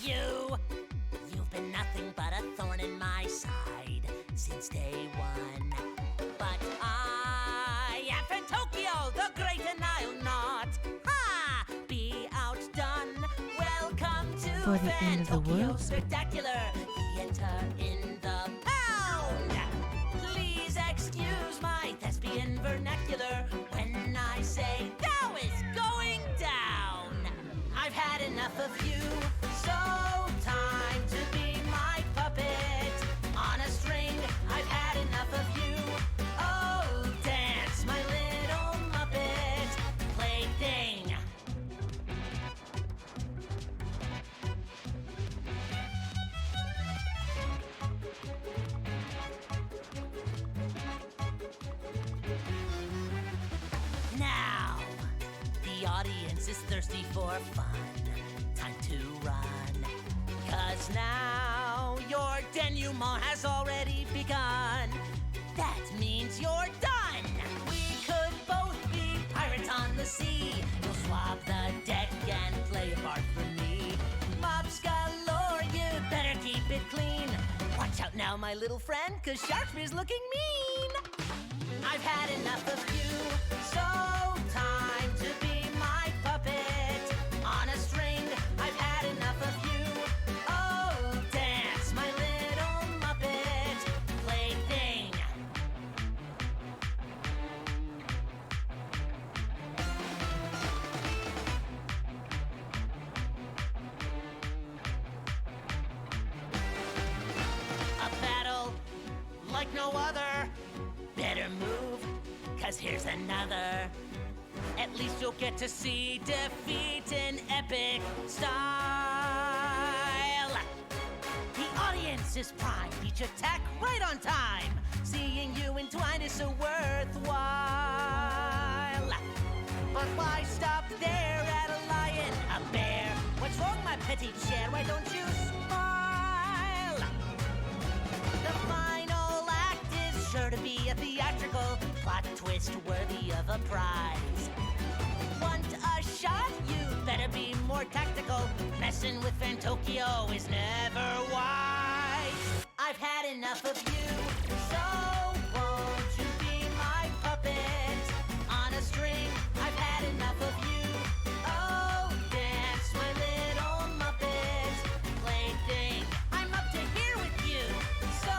You've been nothing but a thorn in my side since day one. But I am Fantokyo, the great, and I'll not be outdone. Welcome to For the end of the Fantokyo world? Spectacular, the enter in the pound. Please excuse my thespian vernacular when I say thou is going down. I've had enough of you, so time to be my puppet on a string. I've had enough of you. Oh, dance, my little Muppet plaything. Now, the audience is thirsty for fun. Time to run. 'Cause now your denouement has already begun. That means you're done. We could both be pirates on the sea. You'll swab the deck and play a part for me. Mobs galore, you better keep it clean. Watch out now, my little friend, 'cause Sharkspeare's looking mean. I've had enough of you, so time to be my puppet on a string. I've had enough of you. Oh, dance, my little Muppet plaything. A battle like no other. Better move, 'cause here's another. At least you'll get to see defeat in epic style. The audience is prime, each attack right on time. Seeing you entwined is so worthwhile. But why stop there at a lion, a bear? What's wrong, my petty chair? Why don't you smile? The final act is sure to be a theatrical plot twist worthy of a prize. Want a shot? You better be more tactical. Messing with Fantokyo is never wise. I've had enough of you, so won't you be my puppet on a string? I've had enough of you. Oh, dance, my little Muppet plaything. I'm up to here with you, so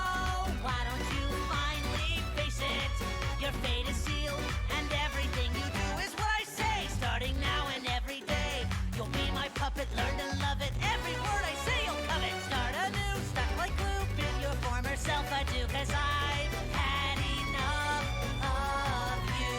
why don't you finally face it? Your fate is sealed, and everything you do is what I say. Starting now and every day, you'll be my puppet, learn to love it. Every word I say you'll covet. Start anew, stuck like glue, bid your former self adieu, 'cause I've had enough of you.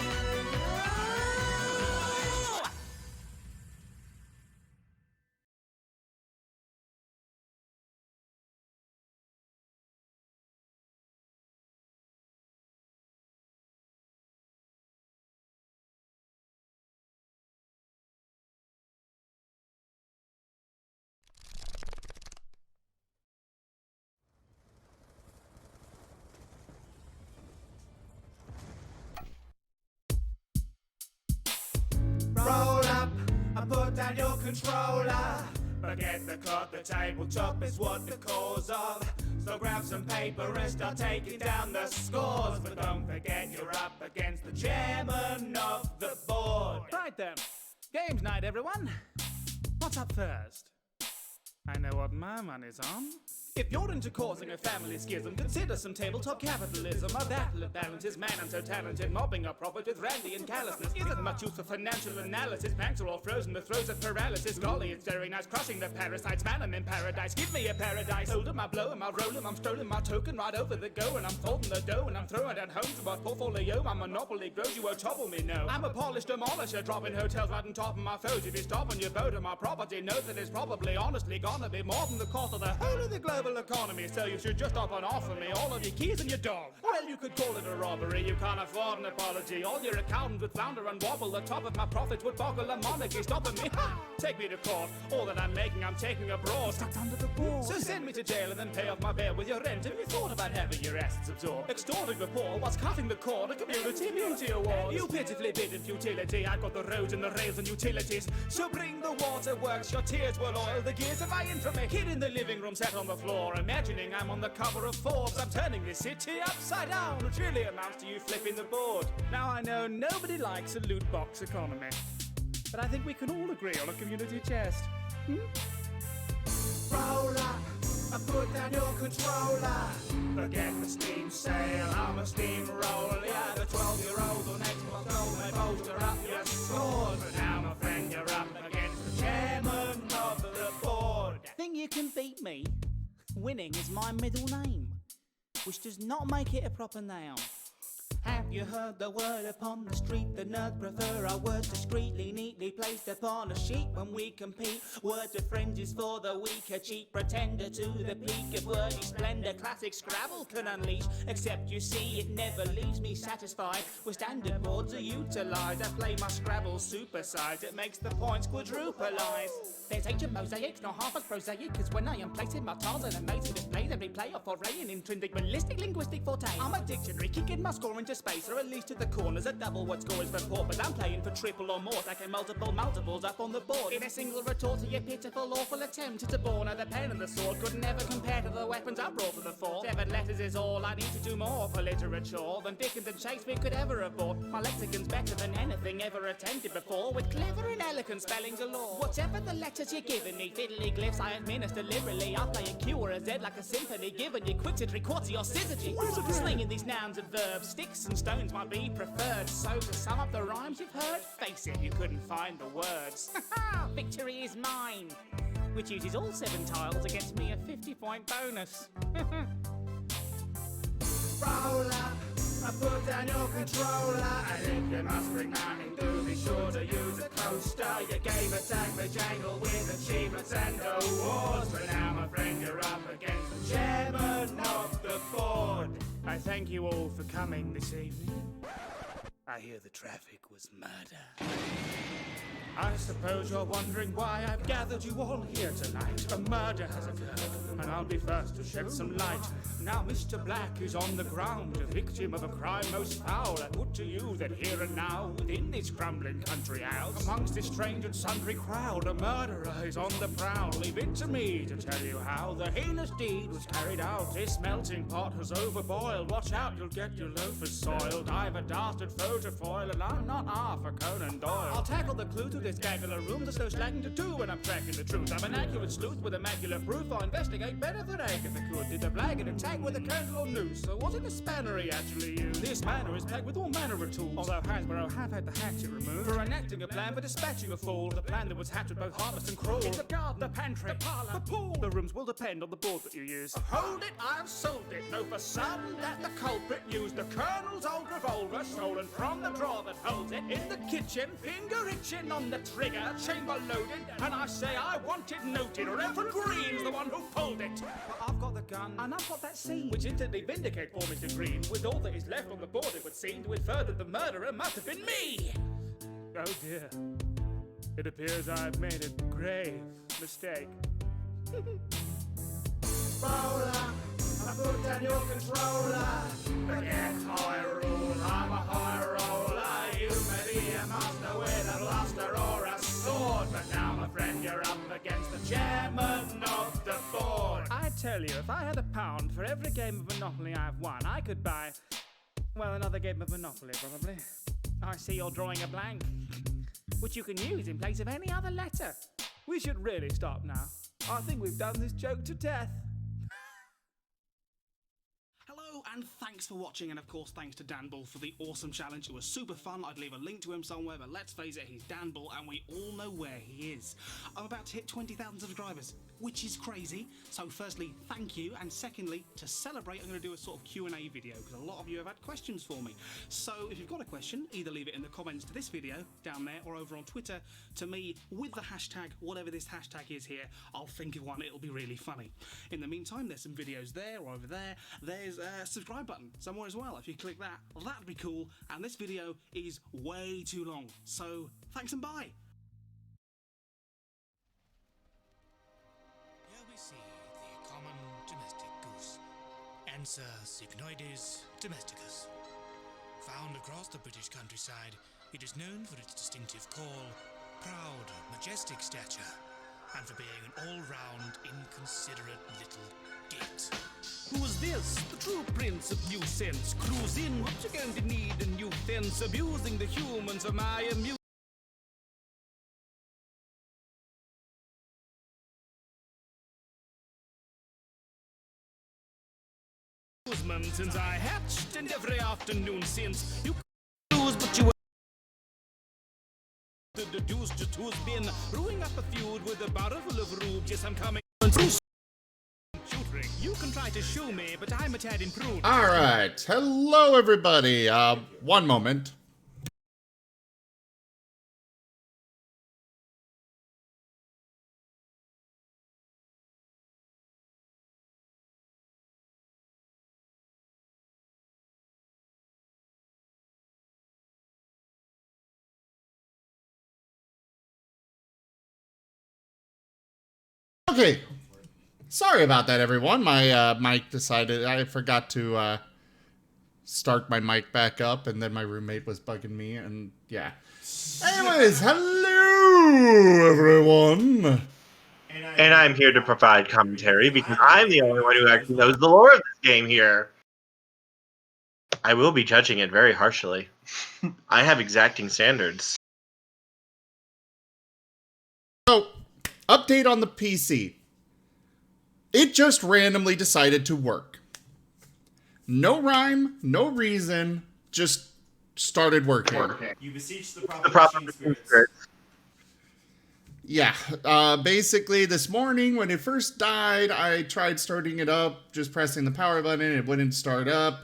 Roll up and put down your controller. Forget the clock, the tabletop is what the cause of. So grab some paper and start taking down the scores. But don't forget you're up against the chairman of the board. Right then, games night, everyone. What's up first? I know what my money's on. If you're into causing a family schism, consider some tabletop capitalism. A battle of balances, man, I'm so talented. Mobbing a profit with randy and callousness. Isn't much use for financial analysis. Banks are all frozen with throes of paralysis. Golly, it's very nice crushing the parasites. Man, I'm in paradise. Give me a paradise. Hold 'em, I blow 'em, I roll 'em. I'm strolling my token right over the go. And I'm folding the dough and I'm throwing it home to my portfolio. My monopoly grows, you won't topple me, no. I'm a polished demolisher, dropping hotels right on top of my foes. If you stop on your boat or my property, know that it's probably honestly gonna be more than the cost of the whole of the globe terrible economy, so you should just up and offer me all of your keys and your dog. Well, you could call it a robbery, you can't afford an apology. All your accountants would flounder and wobble, the top of my profits would boggle a monarchy stopping me. Ha! Take me to court, all that I'm making I'm taking abroad. Stuck under the board. So send me to jail and then pay off my bail with your rent. Have you thought about having your assets absorbed? Extorting the poor whilst cutting the cord, a community immunity award. You pitifully bid in futility, I've got the roads and the rails and utilities. So bring the waterworks, your tears will oil the gears of my infamy. Kid in the living room, sat on the floor, imagining I'm on the cover of Forbes. I'm turning this city upside down, which really amounts to you flipping the board. Now I know nobody likes a loot box economy, but I think we can all agree on a community chest. Roll up and put down your controller. Forget the steam sale, I'm a steamroller. Yeah, the 12-year-old on Xbox Gold may bolster up your scores. But now, my friend, you're up against the chairman of the board. Think you can beat me? Winning is my middle name, which does not make it a proper noun. Have you heard the word upon the street? The nerds prefer our words discreetly, neatly placed upon a sheet when we compete. Words of friends is for the weak, a cheap pretender to the peak of wordy splendor. Classic Scrabble can unleash, except you see it never leaves me satisfied. With standard boards are utilised, I play my Scrabble supersized. It makes the points quadrupleize. There's ancient mosaics, not half as prosaic, cause when I am placing my tiles and amazing displays, every play or foray in intrinsic, ballistic, linguistic forte. I'm a dictionary, kicking my score into space, or at least to the corners, a double what score is for port, but I'm playing for triple or more, stacking multiples up on the board. In a single retort to your pitiful, awful attempt to bore. Now the pen and the sword could never compare to the weapons I brought to the fore. 7 letters is all I need to do more for literature than Dickens and Shakespeare could ever have bought. My lexicon's better than anything ever attempted before, with clever and elegant spelling galore. Whatever the letters you're giving me, fiddly glyphs I administer liberally. I play a Q or a Z like a symphony, giving you quick to 3/4 or syzygy. Slinging these nouns and verbs, sticks and stones might be preferred. So to sum up the rhymes you've heard, face it, you couldn't find the words. Victory is mine, which uses all 7 tiles against me a 50-point bonus. Roll up and put down your controller. And if you must bring mounting, do be sure to use a coaster. You gave a tag for jangle with achievements and awards. But now, my friend, you're up against the chairman of the board. I thank you all for coming this evening. I hear the traffic was murder. I suppose you're wondering why I've gathered you all here tonight. A murder has occurred, and I'll be first to shed some light. Now Mr. Black is on the ground, a victim of a crime most foul. I put to you that here and now, within this crumbling country house, amongst this strange and sundry crowd, a murderer is on the prowl. Leave it to me to tell you how the heinous deed was carried out. This melting pot has overboiled. Watch out, you'll get your loafers soiled. I've a dastard foe to foil, and I'm not half a Conan Doyle. I'll tackle the clue to this gaggle room. There's no slagging to do when I'm tracking the truth. I'm an accurate sleuth with immaculate proof. I'll investigate better than Agatha could. Did the blag in a tag with a candle or noose? Or was it a spanner he actually used? This manor is packed with all manner of tools, although Hasbro have had the hatchet removed for enacting a plan for dispatching a fool. The plan that was hatched with both heartless and cruel. In the garden, the pantry, the parlour, the pool. The rooms will depend on the board that you use. Hold it, I've sold it. Know for certain that the culprit used the Colonel's old revolver, stolen from the drawer that holds it, in the kitchen, finger itching on the trigger, chamber loaded, and I say I want it noted. Reverend Green's the one who pulled it. But I've got the gun, and I've got that scene, which instantly vindicate poor Mr. Green. With all that is left on the board, it would seem to infer that the murderer must have been me. Oh dear. It appears I've made a grave mistake. Roll up and put down your controller. Forget high rule, I'm a high roller. You may be a master with a blaster or a sword, but now, my friend, you're up against the chairman of the board. I tell you, if I had £1 for every game of Monopoly I've won, I could buy, well, another game of Monopoly, probably. I see you're drawing a blank, which you can use in place of any other letter. We should really stop now. I think we've done this joke to death. Hello and thanks for watching, and of course thanks to Dan Bull for the awesome challenge. It was super fun. I'd leave a link to him somewhere, but let's face it, he's Dan Bull and we all know where he is. I'm about to hit 20,000 subscribers. which is crazy. So firstly, thank you, and secondly, to celebrate, I'm going to do a sort of Q&A video because a lot of you have had questions for me. So if you've got a question, either leave it in the comments to this video down there or over on Twitter to me with the hashtag, whatever this hashtag is here. I'll think of one, it'll be really funny. In the meantime, there's some videos there or over there. There's a subscribe button somewhere as well. If you click that, that'd be cool. And this video is way too long. So thanks and bye. Here we see the common domestic goose, Anser cygnoides domesticus. Found across the British countryside, it is known for its distinctive call, proud, majestic stature, and for being an all-round, inconsiderate little git. Who's this? The true prince of new sense. Cruise in, what you going to need a new fence? Abusing the humans of my amusement. Since I hatched, and every afternoon since you lose, but you the deuce just who's been brewing up a feud with a bottle of rubes. Yes, I'm coming. You can try to shoe me, but I'm a tad improved. All right. Hello, everybody. One moment. Okay. Sorry about that, everyone. My mic decided I forgot to start my mic back up, and then my roommate was bugging me, and yeah. Anyways, hello, everyone. And I'm here to provide commentary because I'm the only one who actually knows the lore of this game here. I will be judging it very harshly. I have exacting standards. So, update on the PC. It just randomly decided to work. No rhyme, no reason, just started working. You beseech the The proper proper spirits. Yeah, basically this morning when it first died, I tried starting it up, just pressing the power button, it wouldn't start up.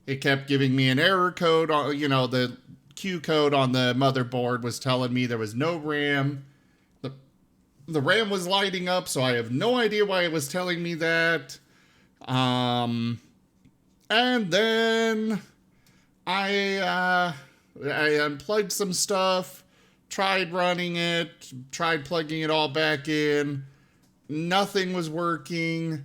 It kept giving me an error code, the Q code on the motherboard was telling me there was no RAM. The RAM was lighting up, so I have no idea why it was telling me that. And then I unplugged some stuff, tried running it, tried plugging it all back in. Nothing was working.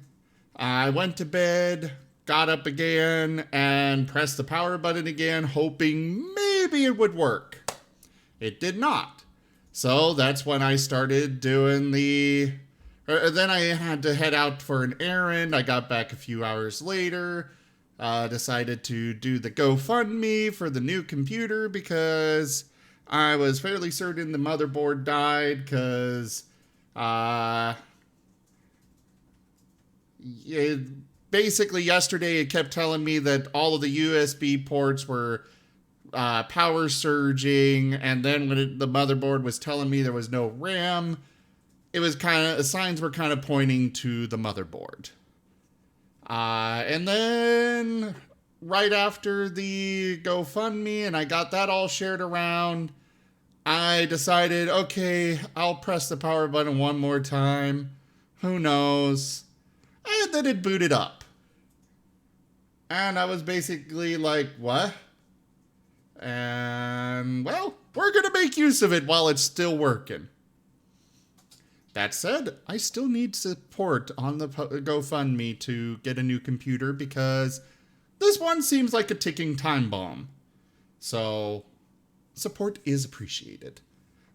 I went to bed, got up again, and pressed the power button again, hoping maybe it would work. It did not. So that's when I started doing then I had to head out for an errand. I got back a few hours later, decided to do the GoFundMe for the new computer because I was fairly certain the motherboard died because, basically yesterday it kept telling me that all of the USB ports were power surging, and then when the motherboard was telling me there was no RAM, it was signs were kind of pointing to the motherboard. And then right after the GoFundMe, and I got that all shared around, I decided, okay, I'll press the power button one more time. Who knows? And then it booted up. And I was basically like, what? And, well, we're going to make use of it while it's still working. That said, I still need support on the GoFundMe to get a new computer because this one seems like a ticking time bomb. So, support is appreciated.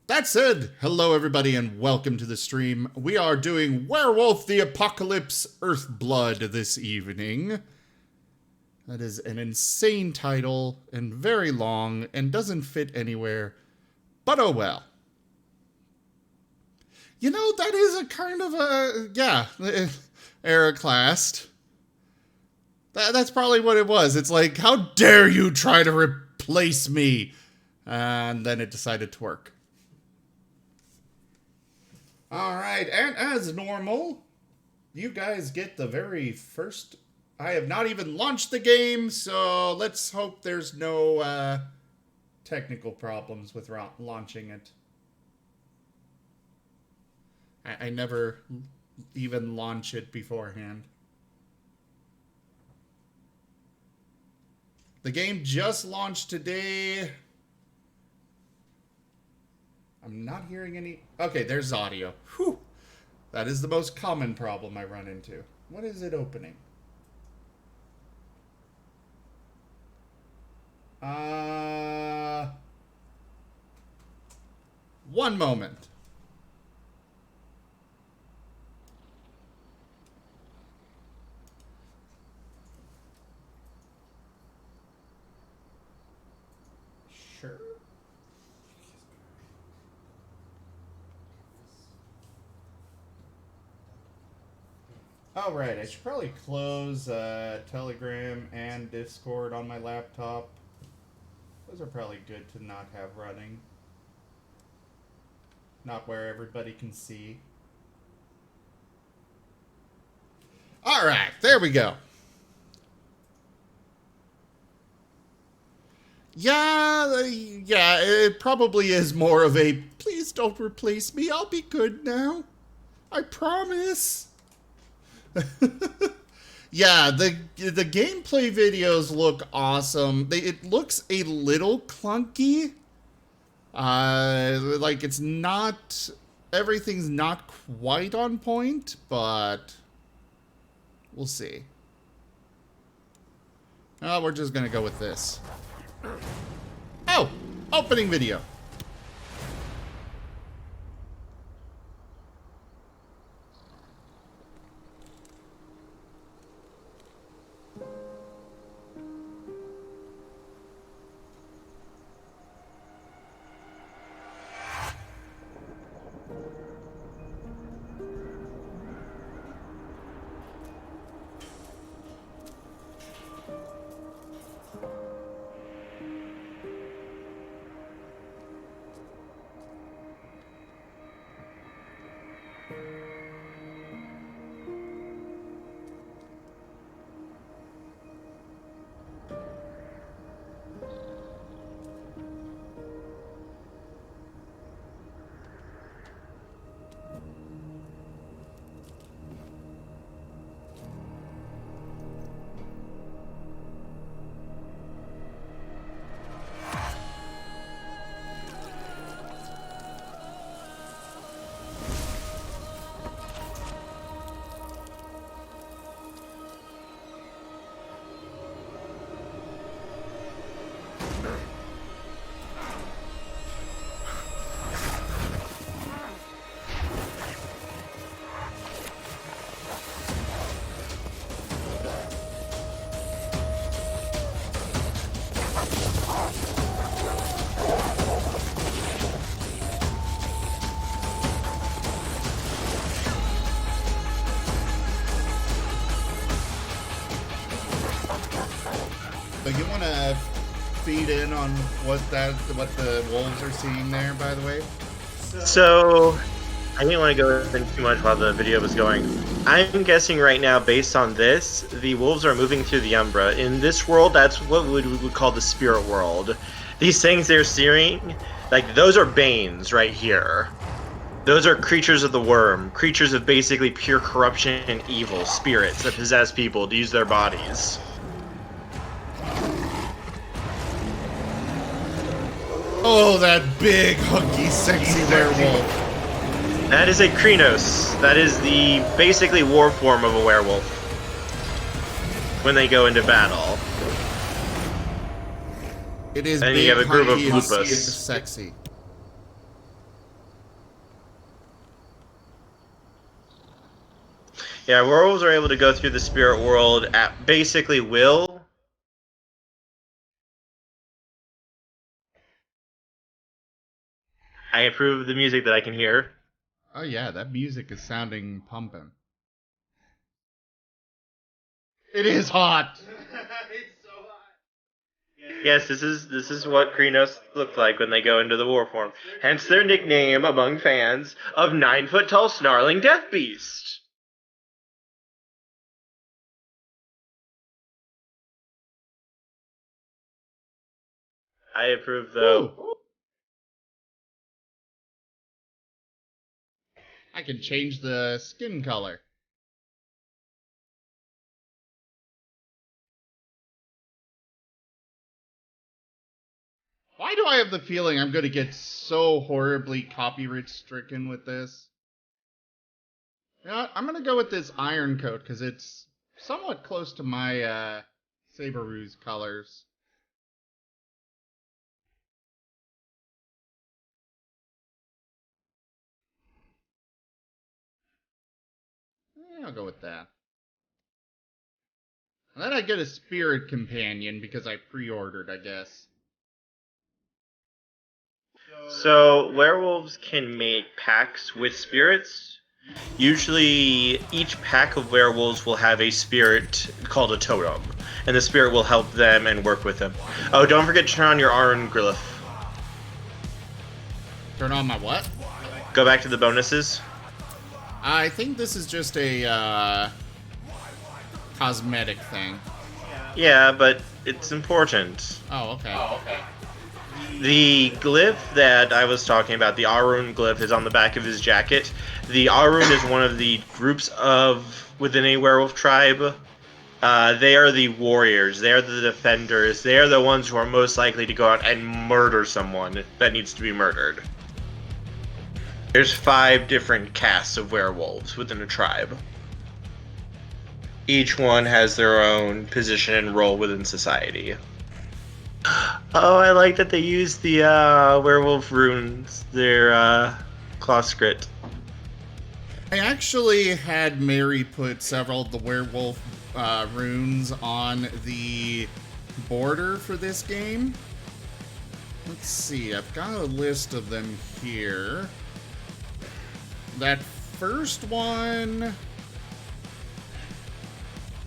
That said, hello everybody and welcome to the stream. We are doing Werewolf the Apocalypse Earthblood this evening. That is an insane title and very long and doesn't fit anywhere, but oh well. You know, that is a kind of a, era classed. That's probably what it was. It's like, how dare you try to replace me? And then it decided to work. Alright, and as normal, you guys get the very first... I have not even launched the game, so let's hope there's no technical problems with launching it. I never even launch it beforehand. The game just launched today. I'm not hearing any... Okay, there's audio. Whew. That is the most common problem I run into. What is it opening? One moment. Sure. All right, I should probably close Telegram and Discord on my laptop. Those are probably good to not have running. Not where everybody can see. All right, there we go. Yeah, it probably is more of a, please don't replace me, I'll be good now. I promise. Yeah, the gameplay videos look awesome. It looks a little clunky. Like it's not, everything's not quite on point, but we'll see. Oh, we're just gonna go with this. Oh, opening video. So you want to feed in on what the wolves are seeing there, by the way? So, I didn't want to go in too much while the video was going. I'm guessing right now, based on this, the wolves are moving through the Umbra. In this world, that's what we would call the spirit world. These things they're seeing, like, those are banes right here. Those are creatures of the worm, creatures of basically pure corruption and evil, spirits that possess people to use their bodies. Oh, that big, hunky, sexy werewolf. That is a Krynos. That is the basically war form of a werewolf when they go into battle. It is and big, you have a group of hunky, and lupus. sexy. Yeah, werewolves are able to go through the spirit world at basically will. I approve of the music that I can hear. Oh yeah, that music is sounding pumping. It is hot. It's so hot. Yes, this is what Krenos look like when they go into the war form. Hence their nickname among fans of 9-foot-tall snarling death beast. I approve, though. Ooh. I can change the skin color. Why do I have the feeling I'm going to get so horribly copyright stricken with this? You know what? I'm going to go with this iron coat because it's somewhat close to my Weresableroo's colors. I'll go with that. And then I get a spirit companion because I pre-ordered, I guess. So, werewolves can make pacts with spirits. Usually, each pack of werewolves will have a spirit called a totem, and the spirit will help them and work with them. Oh, don't forget to turn on your Arun Glyph. Turn on my what? Go back to the bonuses. I think this is just a cosmetic thing. Yeah, but it's important. Oh, okay. The glyph that I was talking about, the Arun glyph, is on the back of his jacket. The Arun is one of the groups of within a werewolf tribe. They are the warriors. They are the defenders. They are the ones who are most likely to go out and murder someone that needs to be murdered. There's 5 different castes of werewolves within a tribe. Each one has their own position and role within society. Oh, I like that they use the Werewolf Runes, their claw script. I actually had Mary put several of the Werewolf Runes on the border for this game. Let's see, I've got a list of them here. That first one...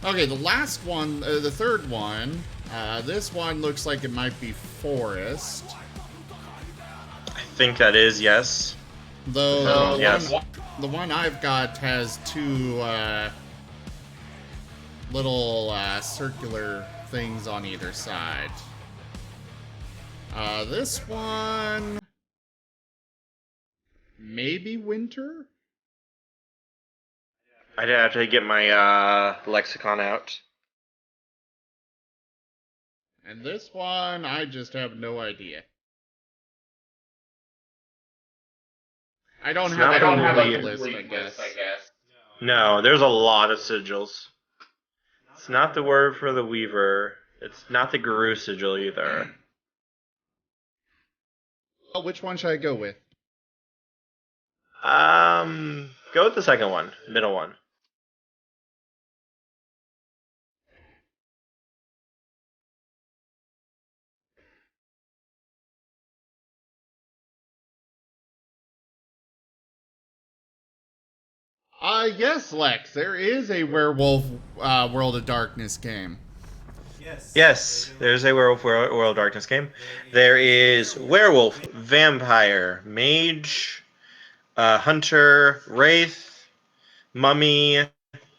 Okay, the last one, the third one, this one looks like it might be forest. I think that is, yes. Though yes. The one I've got has 2 little circular things on either side. This one... Maybe winter? I'd have to get my lexicon out. And this one, I just have no idea. I don't have a list, I guess. No, there's a lot of sigils. It's not the word for the weaver. It's not the guru sigil either. Well, which one should I go with? Go with the second one, middle one. Yes, Lex, there is a Werewolf World of Darkness game. Yes, there's a Werewolf World of Darkness game. There is Werewolf, Vampire, Mage, Hunter, Wraith, Mummy,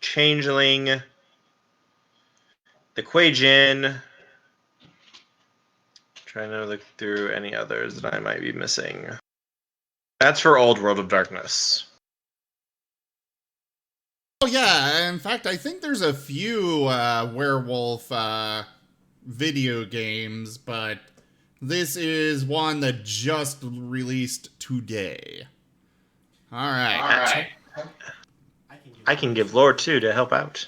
Changeling, the Quajin. Trying to look through any others that I might be missing. That's for Old World of Darkness. Oh yeah, in fact, I think there's a few werewolf video games, but this is one that just released today. All right. I can give lore too to help out.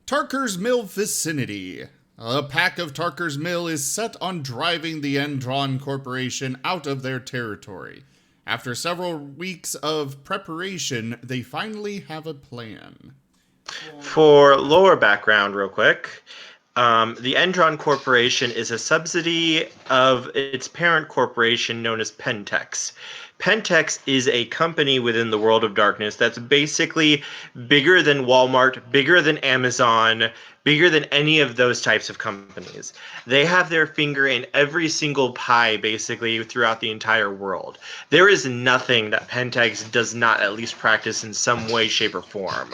Tarker's Mill vicinity. A pack of Tarker's Mill is set on driving the Endron Corporation out of their territory. After several weeks of preparation, they finally have a plan. For lore background, real quick, The Endron Corporation is a subsidy of its parent corporation known as Pentex. Pentex is a company within the World of Darkness that's basically bigger than Walmart, bigger than Amazon, bigger than any of those types of companies. They have their finger in every single pie, basically, throughout the entire world. There is nothing that Pentex does not at least practice in some way, shape, or form.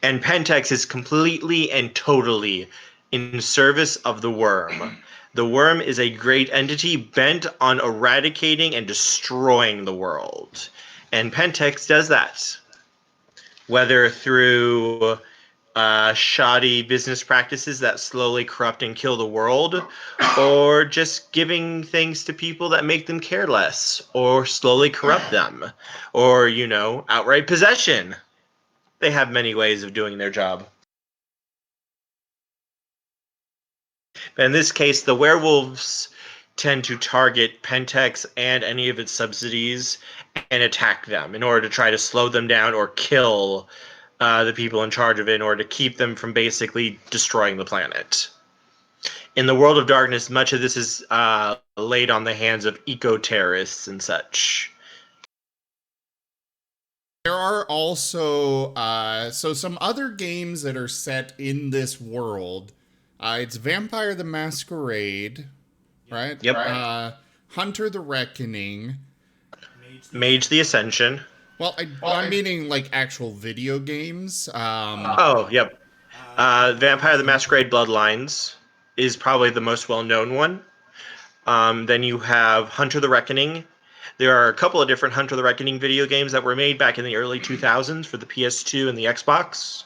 And Pentex is completely and totally in service of the worm. The worm is a great entity bent on eradicating and destroying the world. And Pentex does that. Whether through shoddy business practices that slowly corrupt and kill the world, or just giving things to people that make them care less, or slowly corrupt them, or, you know, outright possession. They have many ways of doing their job. But in this case, the werewolves tend to target Pentex and any of its subsidies and attack them in order to try to slow them down or kill the people in charge of it in order to keep them from basically destroying the planet. In the World of Darkness, much of this is laid on the hands of eco-terrorists and such. There are also some other games that are set in this world. It's Vampire the Masquerade, right? Yep. Hunter the Reckoning. Mage the Ascension. Well, I'm meaning like actual video games. Yep. Vampire the Masquerade Bloodlines is probably the most well-known one. Then you have Hunter the Reckoning. There are a couple of different Hunter the Reckoning video games that were made back in the early 2000s for the PS2 and the Xbox.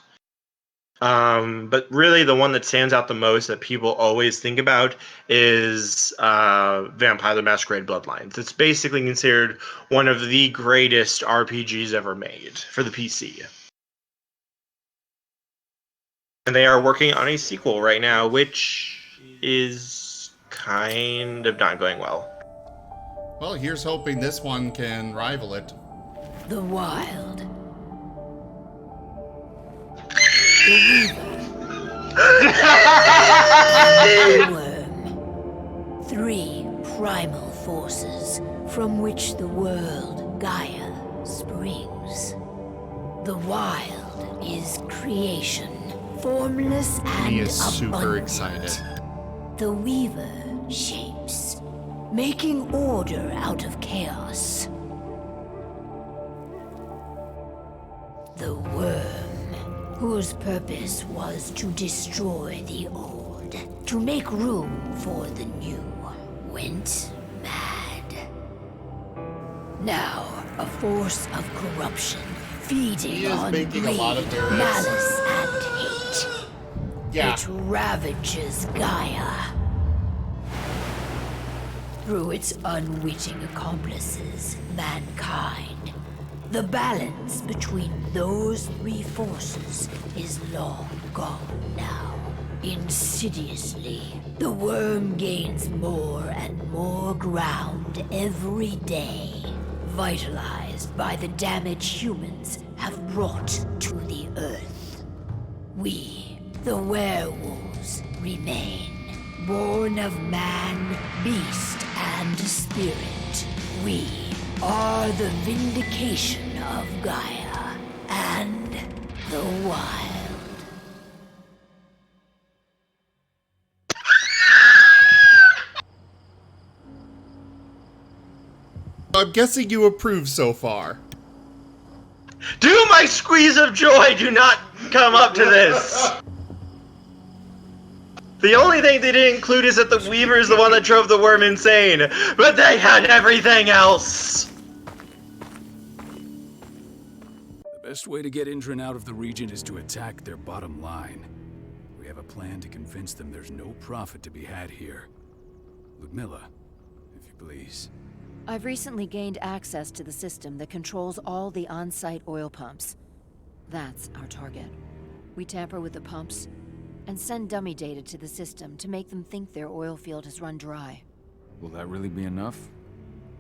But really the one that stands out the most that people always think about is Vampire the Masquerade Bloodlines. It's basically considered one of the greatest RPGs ever made for the PC. And they are working on a sequel right now, which is kind of not going well. Well, here's hoping this one can rival it. The Wild. The Weaver. The Worm. Three primal forces from which the world Gaia springs. The Wild is creation, formless and He is super abundant. excited. The Weaver shapes, making order out of chaos. The Worm, whose purpose was to destroy the old, to make room for the new, went mad. Now, a force of corruption, He feeding is on making a greed, lot of various- malice, and hate. Yeah. It ravages Gaia. Through its unwitting accomplices, mankind. The balance between those three forces is long gone now. Insidiously, the worm gains more and more ground every day, vitalized by the damage humans have brought to the earth. We, the werewolves, remain, born of man, beast, and spirit. We are the vindication of Gaia and the Wild. I'm guessing you approve so far. Do my squeeze of joy do not come up to this! The only thing they didn't include is that the Weaver is the one that drove the worm insane, but they had everything else! The best way to get Indran out of the region is to attack their bottom line. We have a plan to convince them there's no profit to be had here. Ludmilla, if you please. I've recently gained access to the system that controls all the on-site oil pumps. That's our target. We tamper with the pumps and send dummy data to the system to make them think their oil field has run dry. Will that really be enough?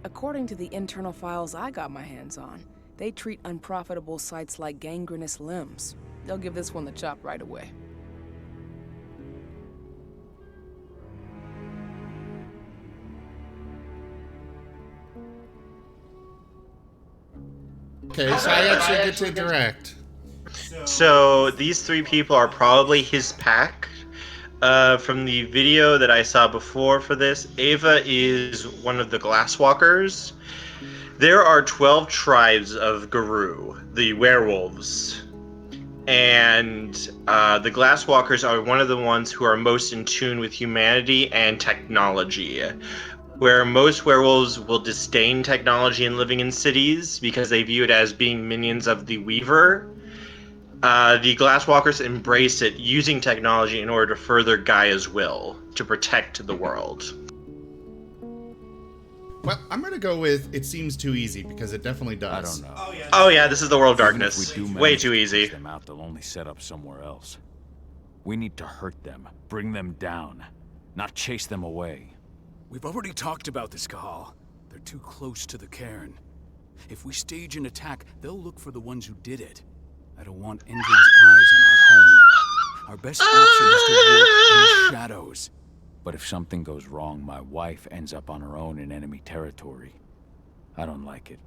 According to the internal files I got my hands on, they treat unprofitable sites like gangrenous limbs. They'll give this one the chop right away. Okay, so I actually get to interact. So these three people are probably his pack. From the video that I saw before for this, Ava is one of the Glasswalkers. There are 12 tribes of Garou, the werewolves. And the Glasswalkers are one of the ones who are most in tune with humanity and technology. Where most werewolves will disdain technology and living in cities because they view it as being minions of the Weaver. The Glasswalkers embrace it, using technology in order to further Gaia's will, to protect the world. Well, I'm gonna go with it seems too easy because it definitely does. I don't know. Oh yeah, this is the world of Even if darkness. we do Way manage too to easy. push them out, they'll only set up somewhere else. We need to hurt them, bring them down, not chase them away. We've already talked about this, Kahal. They're too close to the cairn. If we stage an attack, they'll look for the ones who did it. I don't want Endrin's eyes on our home. Our best option is to work in the shadows. But if something goes wrong, my wife ends up on her own in enemy territory. I don't like it.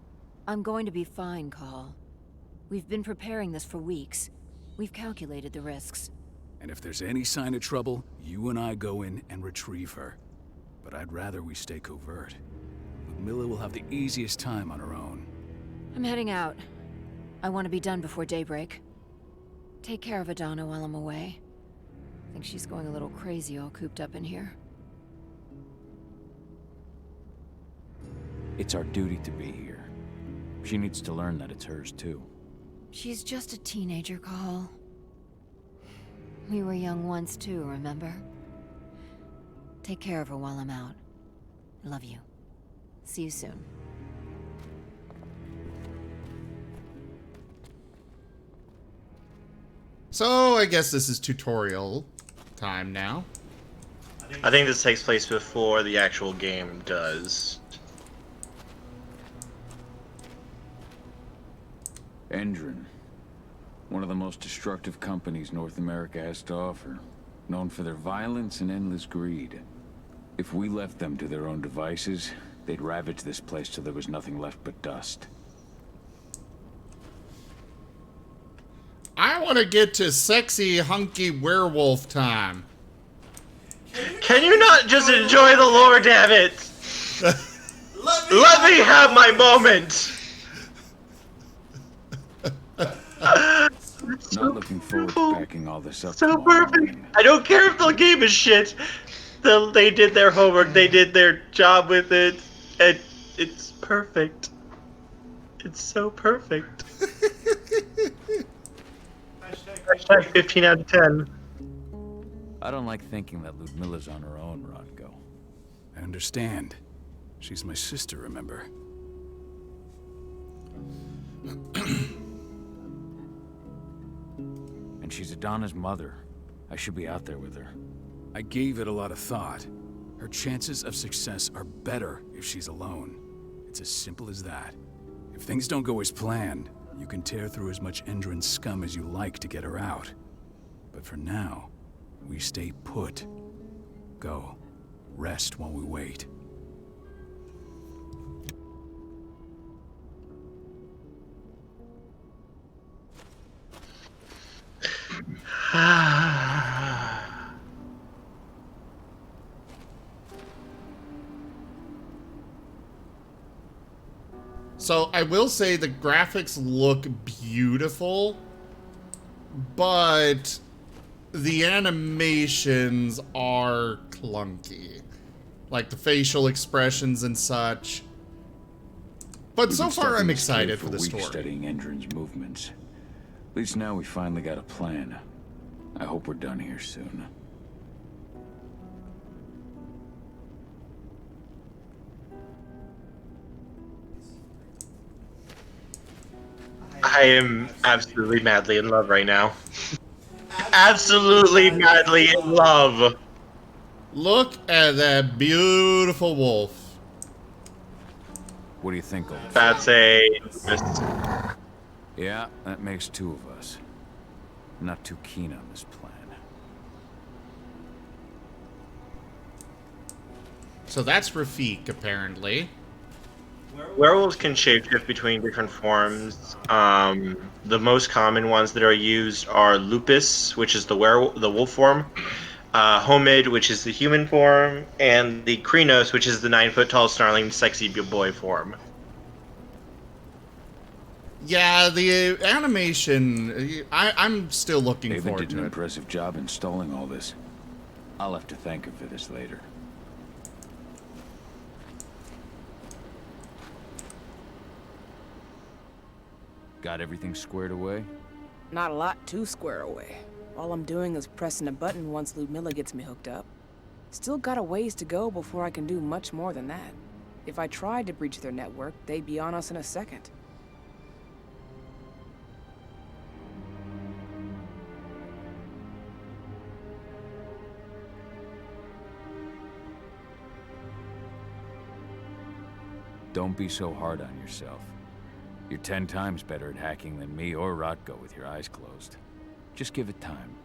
I'm going to be fine, Call. We've been preparing this for weeks. We've calculated the risks. And if there's any sign of trouble, you and I go in and retrieve her. But I'd rather we stay covert. Ludmilla will have the easiest time on her own. I'm heading out. I want to be done before daybreak. Take care of Adana while I'm away. I think she's going a little crazy all cooped up in here. It's our duty to be here. She needs to learn that it's hers too. She's just a teenager, Call. We were young once too, remember? Take care of her while I'm out. I love you. See you soon. So I guess this is tutorial time now. I think this takes place before the actual game does. Endrin. One of the most destructive companies North America has to offer. Known for their violence and endless greed. If we left them to their own devices, they'd ravage this place till there was nothing left but dust. I want to get to sexy, hunky werewolf time. Can you not just enjoy the lore, damn it? Let me have my moment! Not looking forward to packing all this up So tomorrow perfect. morning. I don't care if the game is shit. They did their homework. They did their job with it, and it's perfect. It's so perfect. Hashtag 15 out of 10. I don't like thinking that Ludmilla's on her own, Rodko. I understand. She's my sister, remember? And she's Adana's mother. I should be out there with her. I gave it a lot of thought. Her chances of success are better if she's alone. It's as simple as that. If things don't go as planned, you can tear through as much Endrin scum as you like to get her out. But for now, we stay put. Go. Rest while we wait. So I will say the graphics look beautiful, but the animations are clunky. Like the facial expressions and such. But so far I'm excited for the story. Studying Endrin's movements. At least now we finally got a plan. I hope we're done here soon. I am absolutely madly in love right now. Absolutely madly in love. Look at that beautiful wolf. What do you think, old? That's a... Yeah, that makes two of us. I'm not too keen on this plan. So that's Rafik, apparently. Werewolves can shapeshift between different forms. The most common ones that are used are Lupus, which is the wolf form, Homid, which is the human form, and the Krynos, which is the 9-foot-tall, snarling, sexy boy form. Yeah, the animation, I'm still looking David forward did to an it. impressive job installing all this. I'll have to thank him for this later. Got everything squared away? Not a lot too square away. All I'm doing is pressing a button once Ludmilla gets me hooked up. Still got a ways to go before I can do much more than that. If I tried to breach their network, they'd be on us in a second. Don't be so hard on yourself. You're 10 times better at hacking than me or Rotko with your eyes closed. Just give it time.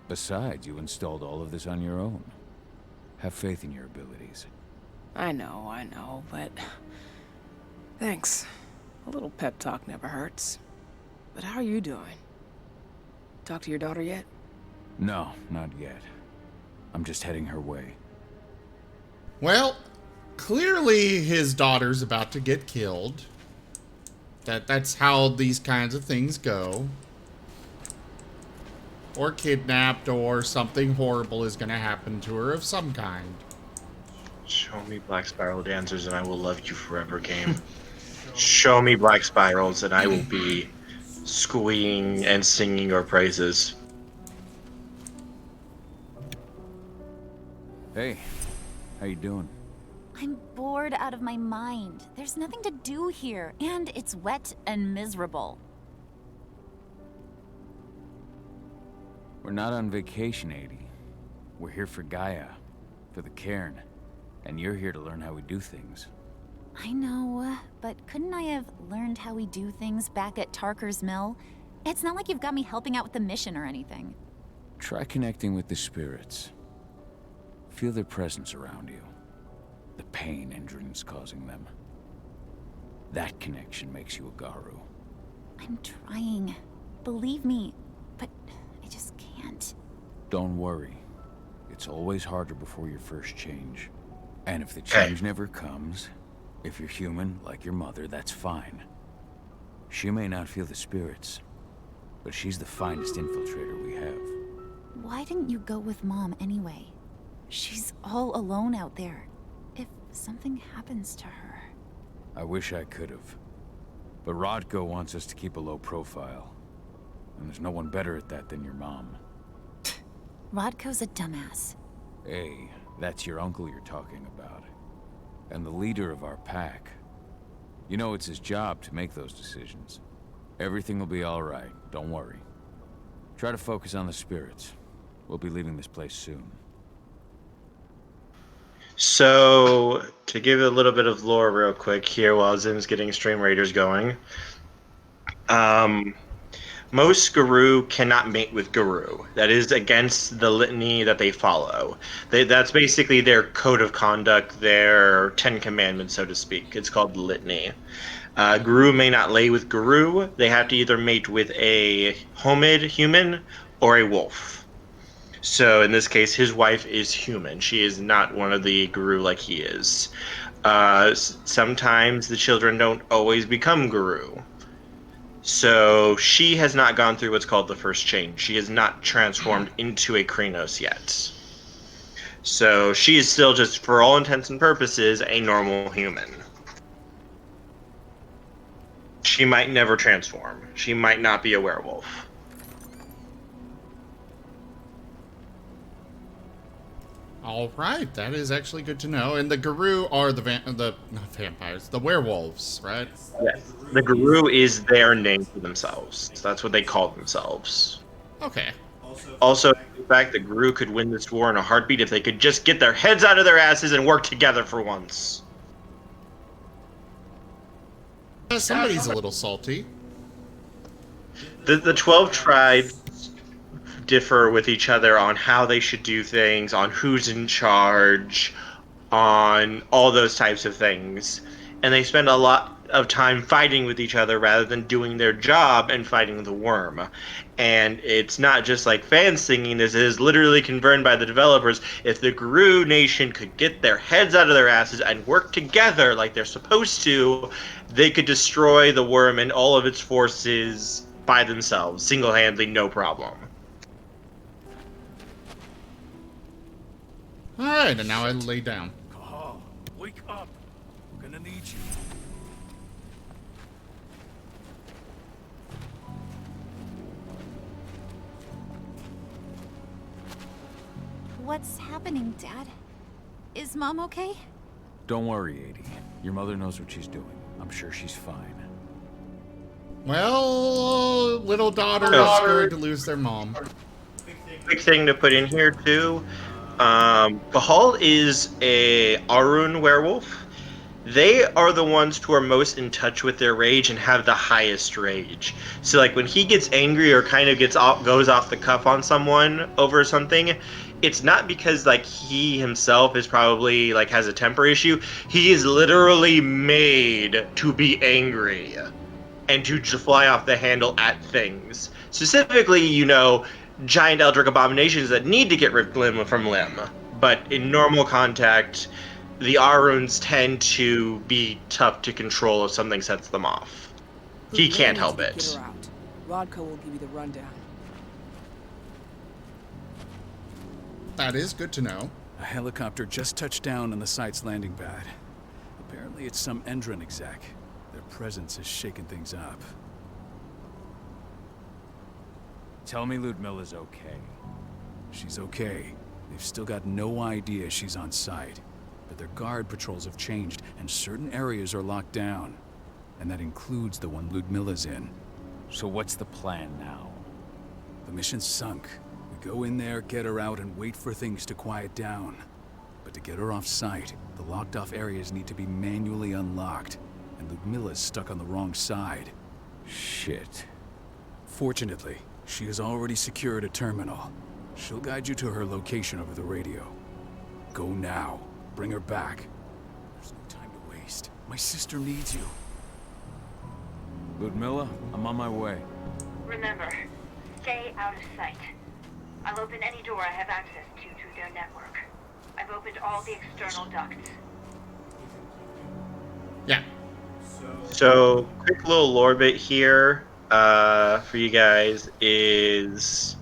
Besides, you installed all of this on your own. Have faith in your abilities. I know, but... Thanks. A little pep talk never hurts. But how are you doing? Talk to your daughter yet? No, not yet. I'm just heading her way. Well, clearly his daughter's about to get killed. That's how these kinds of things go. Or kidnapped, or something horrible is going to happen to her of some kind. Show me Black Spiral Dancers and I will love you forever, game. Show me Black Spirals and I will be squeeing and singing your praises. Hey, how you doing? I'm bored out of my mind. There's nothing to do here, and it's wet and miserable. We're not on vacation, Adi. We're here for Gaia, for the cairn, and you're here to learn how we do things. I know, but couldn't I have learned how we do things back at Tarker's Mill? It's not like you've got me helping out with the mission or anything. Try connecting with the spirits. Feel their presence around you. The pain and dreams causing them. That connection makes you a Garu. I'm trying. Believe me, but I just can't. Don't worry. It's always harder before your first change. And if the change never comes, if you're human, like your mother, that's fine. She may not feel the spirits, but she's the finest infiltrator we have. Why didn't you go with Mom anyway? She's all alone out there. If something happens to her... I wish I could have. But Rodko wants us to keep a low profile. And there's no one better at that than your mom. Rodko's a dumbass. Hey, that's your uncle you're talking about. And the leader of our pack. You know it's his job to make those decisions. Everything will be all right, don't worry. Try to focus on the spirits. We'll be leaving this place soon. So, to give a little bit of lore real quick here while Zim's getting Stream Raiders going. Most Garou cannot mate with Garou. That is against the litany that they follow. That's basically their code of conduct, their 10 commandments, so to speak. It's called the litany. Garou may not lay with Garou. They have to either mate with a homid human or a wolf. So in this case, his wife is human. She is not one of the Garou like he is. Sometimes the children don't always become Garou. So she has not gone through what's called the first change. She has not transformed into a Krynos yet. So she is still just, for all intents and purposes, a normal human. She might never transform. She might not be a werewolf. All right, that is actually good to know. And the Garou are not vampires, the werewolves, right? Yes, the Garou is their name for themselves. That's what they call themselves. Okay. Also, the fact that Garou could win this war in a heartbeat if they could just get their heads out of their asses and work together for once. Somebody's a little salty. The 12 tribes differ with each other on how they should do things, on who's in charge, on all those types of things. and they spend a lot of time fighting with each other rather than doing their job and fighting the worm. And it's not just like fans singing this, it is literally confirmed by the developers. If the Garou Nation could get their heads out of their asses and work together like they're supposed to, they could destroy the worm and all of its forces by themselves, single-handedly, no problem. Alright, and now I lay down. Cahal, wake up. We're gonna need you. What's happening, Dad? Is Mom okay? Don't worry, Edie. Your mother knows what she's doing. I'm sure she's fine. Well, little daughter is scared to lose their mom. Quick thing to put in here too. Cahal is a Arun werewolf. They are the ones who are most in touch with their rage and have the highest rage. So like when he gets angry or kind of goes off the cuff on someone over something, it's not because like he himself is probably like has a temper issue. He is literally made to be angry and to just fly off the handle at things. Specifically, you know, giant eldritch abominations that need to get ripped limb from limb. But in normal contact, the Aruns tend to be tough to control if something sets them off. He can't help it. Get her out. Rodko will give you the rundown. That is good to know. A helicopter just touched down on the site's landing pad. Apparently it's some Endron exec. Their presence is shaking things up. Tell me Ludmilla's okay. She's okay. They've still got no idea she's on site. But their guard patrols have changed, and certain areas are locked down. And that includes the one Ludmilla's in. So what's the plan now? The mission's sunk. We go in there, get her out, and wait for things to quiet down. But to get her off site, the locked-off areas need to be manually unlocked. And Ludmilla's stuck on the wrong side. Shit. Fortunately, she has already secured a terminal. She'll guide you to her location over the radio. Go now. Bring her back. There's no time to waste. My sister needs you. Ludmilla, I'm on my way. Remember, stay out of sight. I'll open any door I have access to through their network. I've opened all the external ducts. Yeah. So, quick little lore bit here for you guys is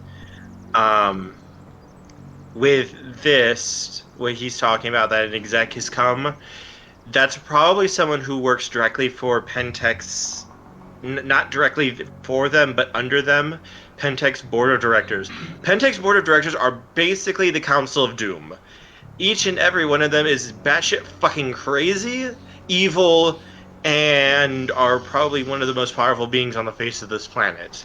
with this, what he's talking about, that an exec has come, that's probably someone who works directly for Pentex, not directly for them, but under them, Pentex Board of Directors. Pentex Board of Directors are basically the Council of Doom. Each and every one of them is batshit fucking crazy, evil, and are probably one of the most powerful beings on the face of this planet.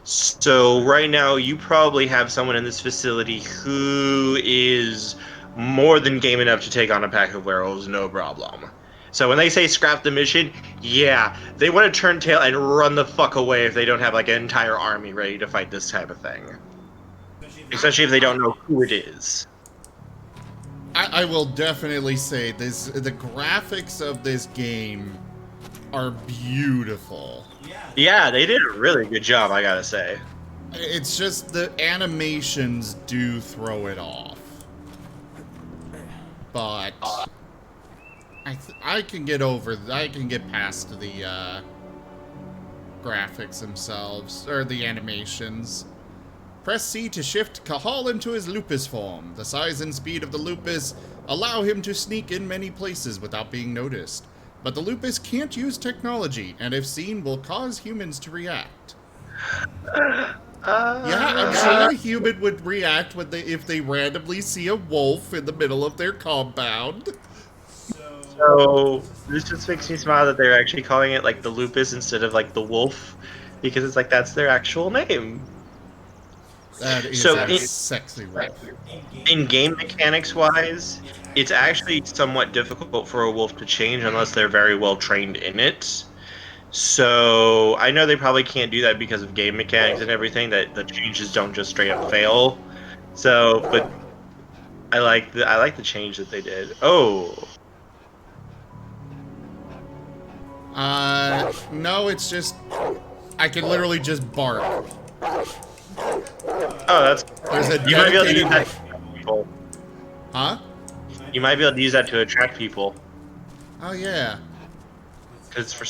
So right now, you probably have someone in this facility who is more than game enough to take on a pack of werewolves, no problem. So when they say scrap the mission, yeah, they want to turn tail and run the fuck away if they don't have like an entire army ready to fight this type of thing. Especially if they don't know who it is. I will definitely say the graphics of this game are beautiful. Yeah, they did a really good job, I gotta say. It's just the animations do throw it off. But I can get past the graphics themselves, or the animations. Press C to shift Cahal into his lupus form. The size and speed of the lupus allow him to sneak in many places without being noticed. But the lupus can't use technology, and if seen, will cause humans to react. Yeah, I'm sure a human would react if they randomly see a wolf in the middle of their compound. So this just makes me smile that they're actually calling it like the lupus instead of like the wolf, because it's like that's their actual name. That is so a sexy wolf. In game mechanics wise, it's actually somewhat difficult for a wolf to change unless they're very well trained in it. So I know they probably can't do that because of game mechanics and everything, that the changes don't just straight up fail. So, but I like the change that they did. Oh. No, it's just I can literally just bark. Oh, that's. There's a You might be able to dedicated. use that to attract people. Huh? You might be able to use that to attract people. Oh yeah. Because for.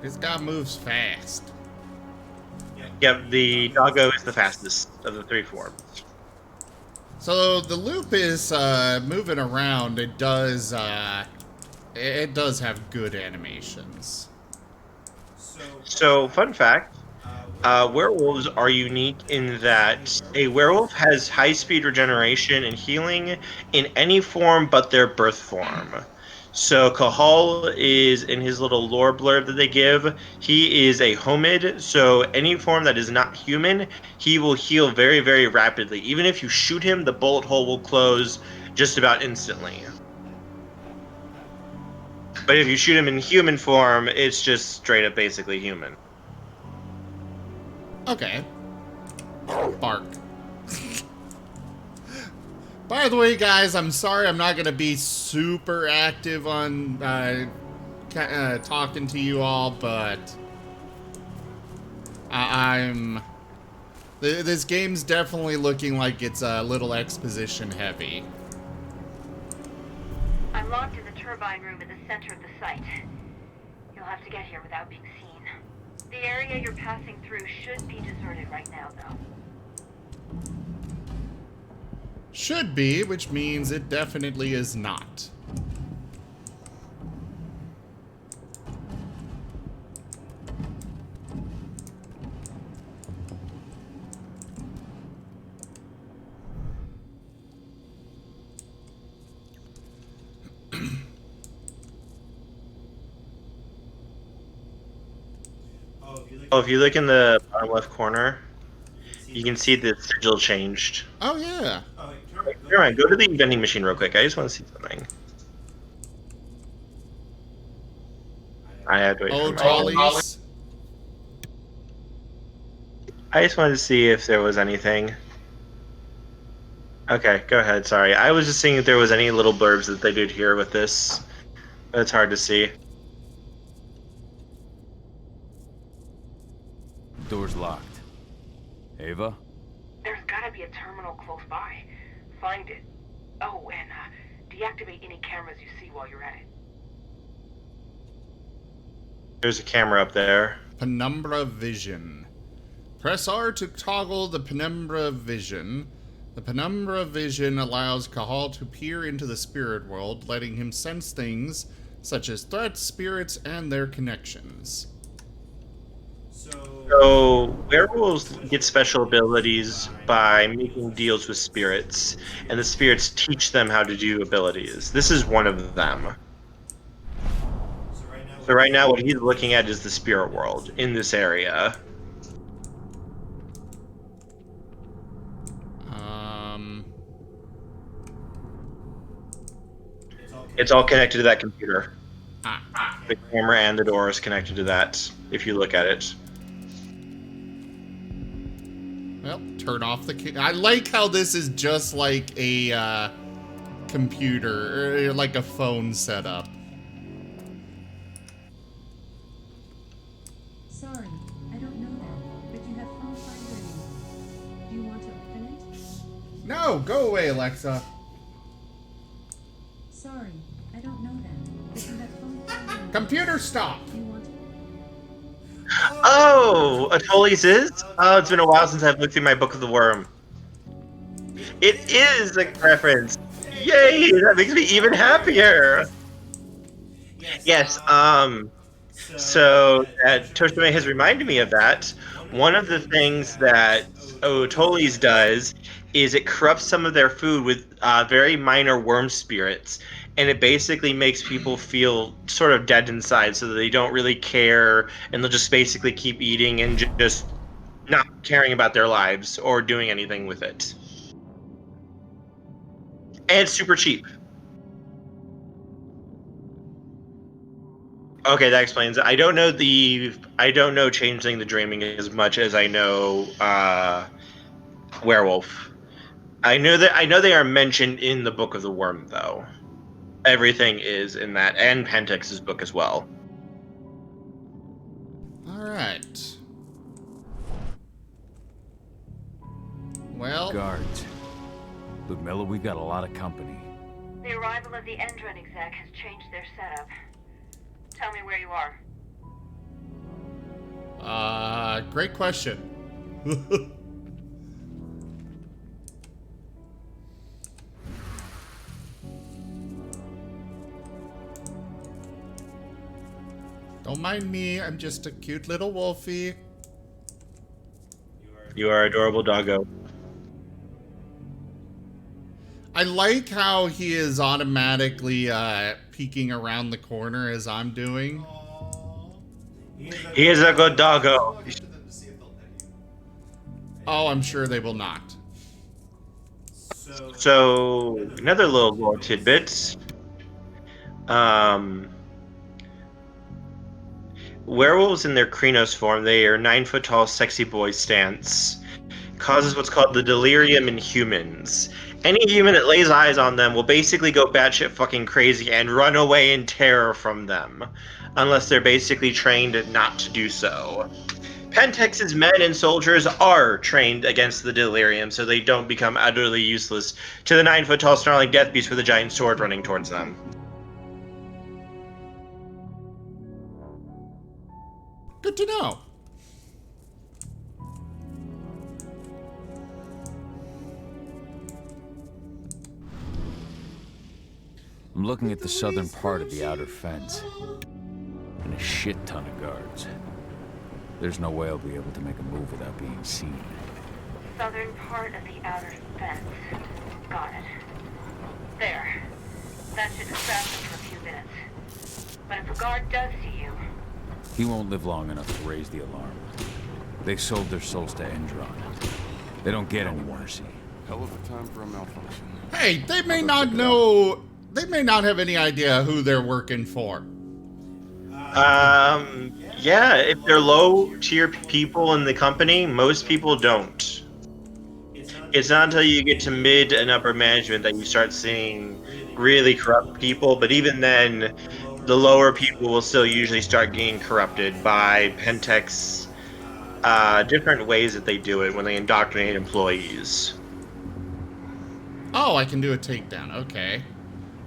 This guy moves fast. Yep, the doggo is the fastest of the three forms. So the loop is moving around. It does have good animations. So, fun fact, werewolves are unique in that a werewolf has high-speed regeneration and healing in any form but their birth form. So Cahal is, in his little lore blurb that they give, he is a homid, so any form that is not human, he will heal very, very rapidly. Even if you shoot him, the bullet hole will close just about instantly. But if you shoot him in human form, it's just straight up basically human. Okay. Bark. By the way, guys, I'm sorry I'm not going to be super active on talking to you all, but this game's definitely looking like it's a little exposition heavy. I'm locked in the turbine room in the center of the site. You'll have to get here without being seen. The area you're passing through should be deserted right now, though. Should be, which means it definitely is not. Oh, if you look in the bottom left corner, you can see the sigil changed. Oh, yeah. Never mind, go to the vending machine real quick. I just want to see something. I had to wait Oh, for my... Tollies. I just wanted to see if there was anything. Okay, go ahead. Sorry. I was just seeing if there was any little blurbs that they did here with this. But it's hard to see. Door's locked. Ava? There's gotta be a terminal close by. Find it. Oh, and deactivate any cameras you see while you're at it. There's a camera up there. Penumbra Vision. Press R to toggle the Penumbra Vision. The Penumbra Vision allows Cahal to peer into the spirit world, letting him sense things such as threats, spirits, and their connections. So, werewolves get special abilities by making deals with spirits, and the spirits teach them how to do abilities. This is one of them. So right now what he's looking at is the spirit world in this area. It's all connected to that computer. The camera and the door is connected to that, if you look at it. Well, turn off the... I like how this is just like a computer, or like a phone setup. Sorry, I don't know that, but you have phone finder. Do you want to open it? No, go away, Alexa. Sorry, I don't know that, but you have phone finder. Computer, stop! Oh, Atoli's is? Oh, it's been a while since I've looked through my Book of the Worm. It is a reference. Yay, that makes me even happier. Yes, so Toshime has reminded me of that. One of the things that Otoli's does is it corrupts some of their food with very minor worm spirits, and it basically makes people feel sort of dead inside, so that they don't really care, and they'll just basically keep eating and just not caring about their lives or doing anything with it. And it's super cheap. Okay, that explains it. I don't know Changeling the Dreaming as much as I know Werewolf. I know they are mentioned in the Book of the Worm, though. everything is in that, and Pentex's book as well. All right. Well, Guards. Ludmilla, we've got a lot of company. The arrival of the Endron exec has changed their setup. Tell me where you are. Great question. Don't mind me, I'm just a cute little wolfie. You are adorable doggo. I like how he is automatically peeking around the corner as I'm doing. He is a good doggo. Oh, I'm sure they will not. So, another little lore tidbit. Werewolves in their Krynos form, they are 9-foot tall sexy boy stance, causes what's called the delirium in humans. Any human that lays eyes on them will basically go batshit fucking crazy and run away in terror from them, unless they're basically trained not to do so. Pentex's men and soldiers are trained against the delirium, so they don't become utterly useless to the 9-foot tall snarling death beast with a giant sword running towards them. Good to know. I'm looking at the southern part of the outer fence. And a shit ton of guards. There's no way I'll be able to make a move without being seen. Southern part of the outer fence. Got it. There. That should distract them for a few minutes. But if a guard does see you... He won't live long enough to raise the alarm. They sold their souls to Endron. They don't get any mercy. Hell of a time for a malfunction. Hey, they may not know... They may not have any idea who they're working for. Yeah, if they're low-tier people in the company, most people don't. It's not until you get to mid and upper management that you start seeing really corrupt people, but even then, the lower people will still usually start getting corrupted by Pentex, different ways that they do it when they indoctrinate employees. Oh, I can do a takedown, okay.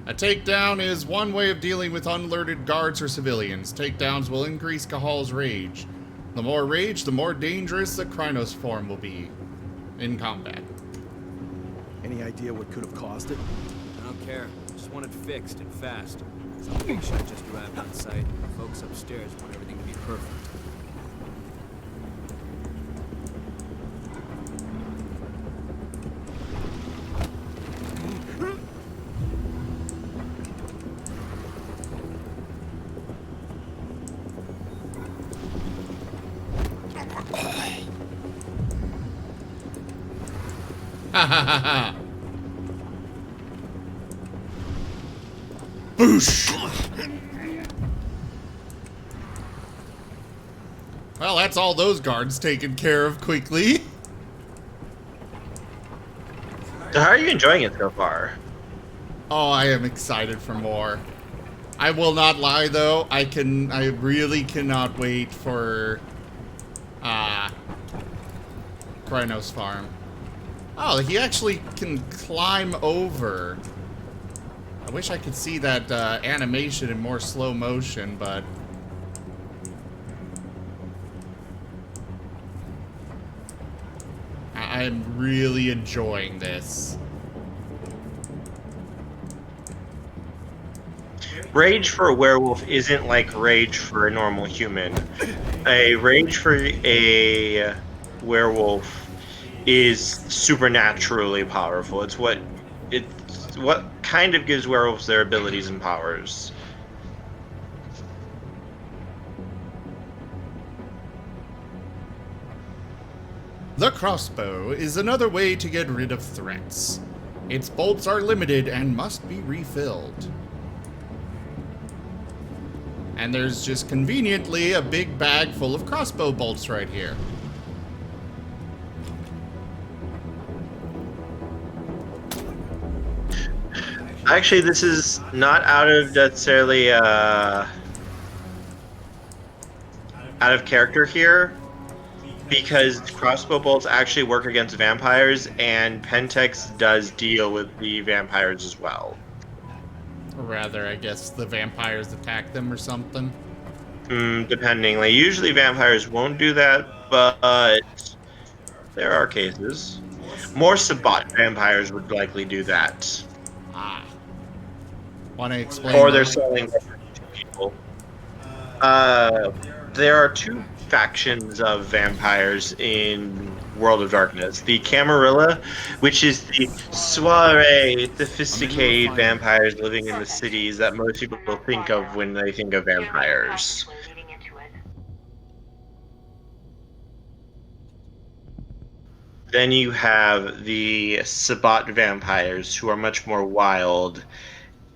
A takedown is one way of dealing with unalerted guards or civilians. Takedowns will increase Cahal's rage. The more rage, the more dangerous the Krynos form will be in combat. Any idea what could have caused it? I don't care. Just want it fixed and fast. Some big shot just arrived on site. Folks upstairs want everything to be perfect. Ha ha ha ha! Boosh! Well, that's all those guards taken care of quickly. So how are you enjoying it so far? Oh, I am excited for more. I will not lie though, I really cannot wait for Krynos farm. Oh, he actually can climb over. I wish I could see that animation in more slow motion, but... I'm really enjoying this. Rage for a werewolf isn't like rage for a normal human. A rage for a werewolf is supernaturally powerful. It's what kind of gives werewolves their abilities and powers. The crossbow is another way to get rid of threats. Its bolts are limited and must be refilled. And there's just conveniently a big bag full of crossbow bolts right here. Actually, this is not out of necessarily out of character here, because crossbow bolts actually work against vampires, and Pentex does deal with the vampires as well. Or rather, I guess the vampires attack them or something. Depending. Like, usually vampires won't do that, but there are cases. More Sabbat vampires would likely do that. Ah. Want to explain? Or they're selling weapons to people. There are two factions of vampires in World of Darkness. The Camarilla, which is the soiree, sophisticated vampires living in the cities that most people think of when they think of vampires. Then you have the Sabbat vampires, who are much more wild,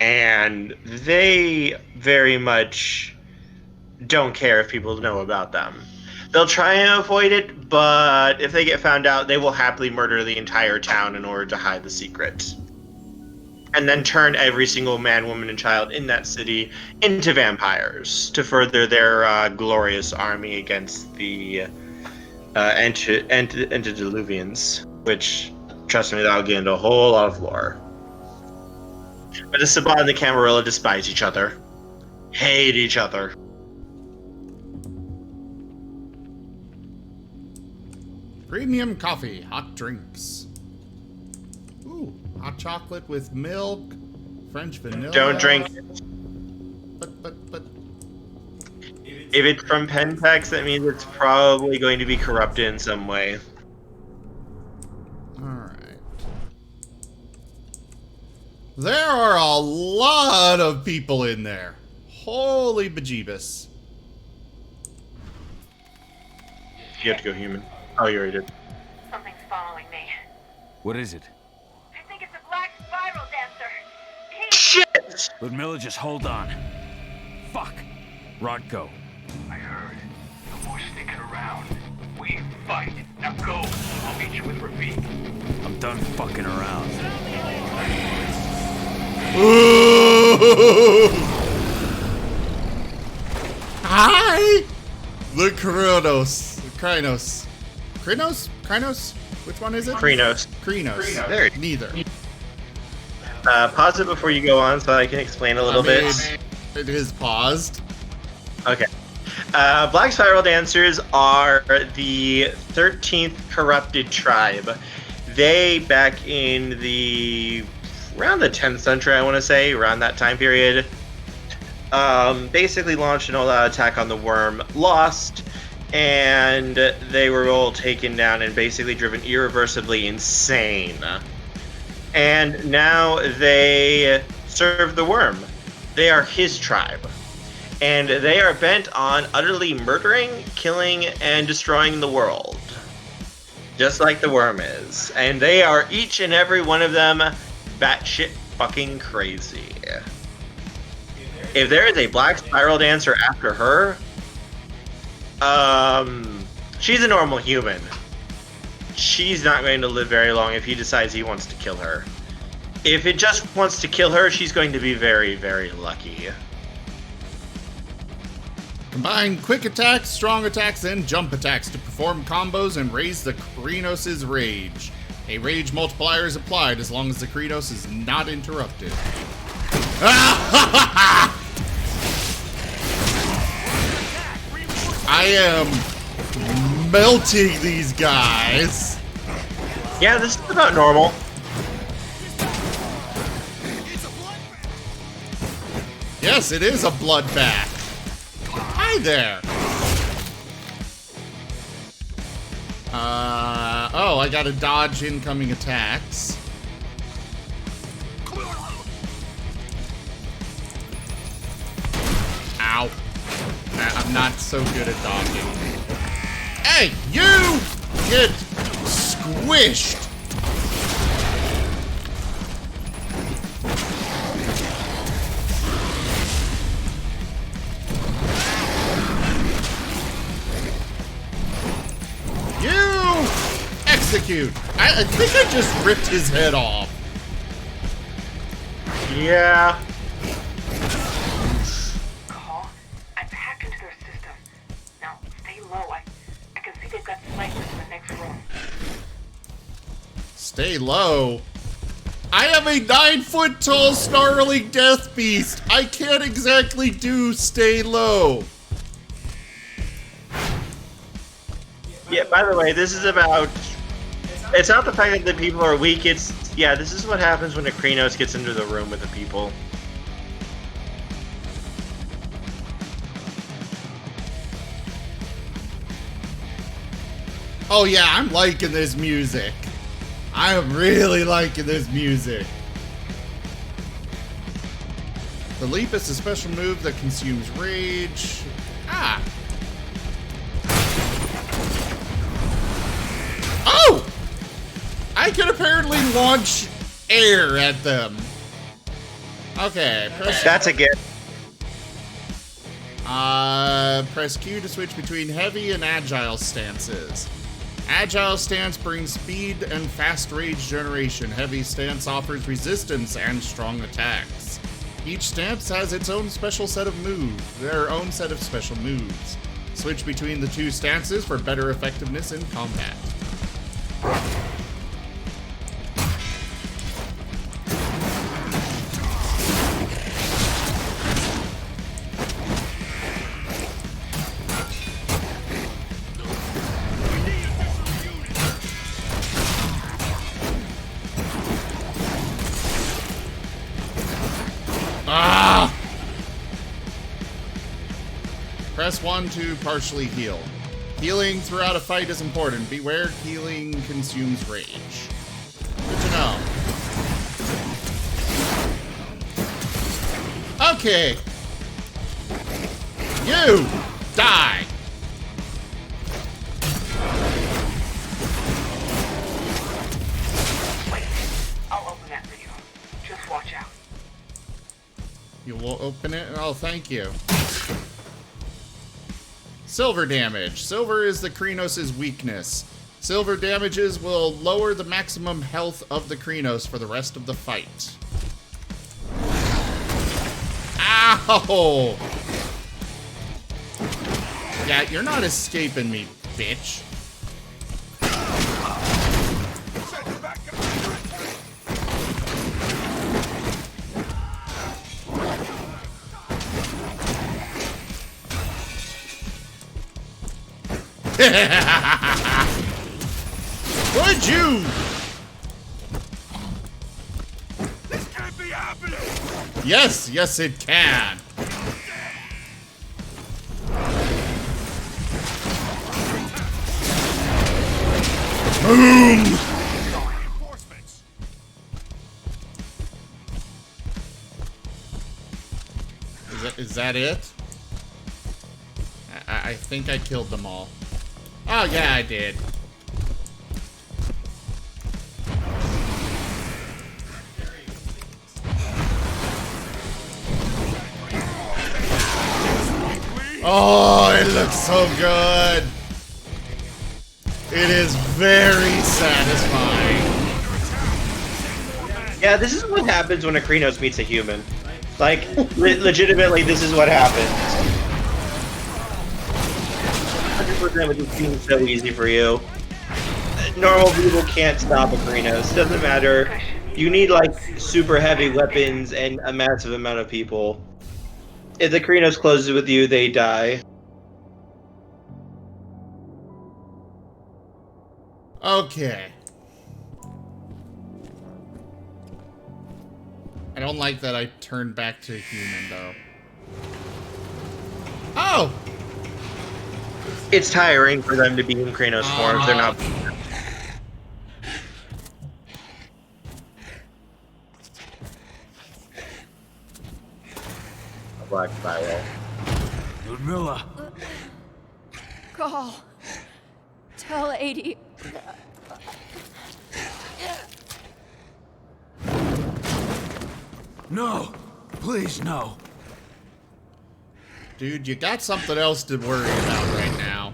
and they very much don't care if people know about them. They'll try and avoid it, but if they get found out, they will happily murder the entire town in order to hide the secret. And then turn every single man, woman, and child in that city into vampires to further their glorious army against the antediluvians, which, trust me, that'll get into a whole lot of lore. But the Sabbat and the Camarilla despise each other. Hate each other. Premium coffee, hot drinks. Ooh, hot chocolate with milk, French vanilla. Don't drink it. But. If it's from Pentex, that means it's probably going to be corrupted in some way. Alright. There are a lot of people in there. Holy bejeebus. You have to go human. Oh, you already did. Something's following me. What is it? I think it's a black spiral dancer. Shit! Ludmilla, just hold on. Fuck. Rodko. I heard. No more sticking around. We fight. Now go. I'll meet you with Rafik. I'm done fucking around. Hi! The Krynos. Which one is it? Krynos. There. Neither. Pause it before you go on so I can explain a little bit. It is paused. Okay. Black Spiral Dancers are the 13th corrupted tribe. They, back in around the 10th century, I want to say, around that time period, basically launched an all-out attack on the worm, lost, and they were all taken down and basically driven irreversibly insane. And now they serve the worm. They are his tribe. And they are bent on utterly murdering, killing, and destroying the world. Just like the worm is. And they are, each and every one of them, batshit fucking crazy. If there is a Black Spiral Dancer after her, she's a normal human. She's not going to live very long if he decides he wants to kill her. If it just wants to kill her, she's going to be very, very lucky. Combine quick attacks, strong attacks, and jump attacks to perform combos and raise the Krynos' rage. A rage multiplier is applied as long as the Krynos is not interrupted. I am melting these guys. Yeah, this is about normal. Yes, it is a bloodbath. Hi there. Oh, I gotta dodge incoming attacks. Ow. I'm not so good at dodging. Hey, you get squished. Execute! I think I just ripped his head off. Yeah. Call? I've hacked into their system. Now, stay low. I can see they've got snipers in the next room. Stay low? I am a 9-foot-tall snarling death beast. I can't exactly do stay low. Yeah, by the way, this is about... It's not the fact that the people are weak, it's... Yeah, this is what happens when a Krynos gets into the room with the people. Oh yeah, I'm liking this music. I am really liking this music. The leap is a special move that consumes rage. Ah! Oh! I can apparently launch air at them. Okay, press... That's a gift. Press Q to switch between heavy and agile stances. Agile stance brings speed and fast rage generation. Heavy stance offers resistance and strong attacks. Each stance has its own special set of moves, their own set of special moves. Switch between the two stances for better effectiveness in combat. Ah! Press 1 to partially heal. Healing throughout a fight is important. Beware, healing consumes rage. Good to know. Okay. You die. Wait, I'll open that for you. Just watch out. You will open it? Oh, thank you. Silver damage. Silver is the Krynos' weakness. Silver damages will lower the maximum health of the Krynos for the rest of the fight. Ow! Yeah, you're not escaping me, bitch. Would you? This can't be happening! Yes, yes it can. Boom! Is that it? I think I killed them all. Oh yeah, I did. Oh, it looks so good. It is very satisfying. Yeah, this is what happens when a Krynos meets a human. Like, legitimately, this is what happens. 100% would just seem so easy for you. Normal people can't stop a Krynos. Doesn't matter. You need, like, super heavy weapons and a massive amount of people. If the Krynos closes with you, they die. Okay. I don't like that I turned back to human, though. Oh! It's tiring for them to be in Krynos forms. They're not... A black spiral. Ludmilla! Call. Tell 80. No! Please, no. Dude, you got something else to worry about right now.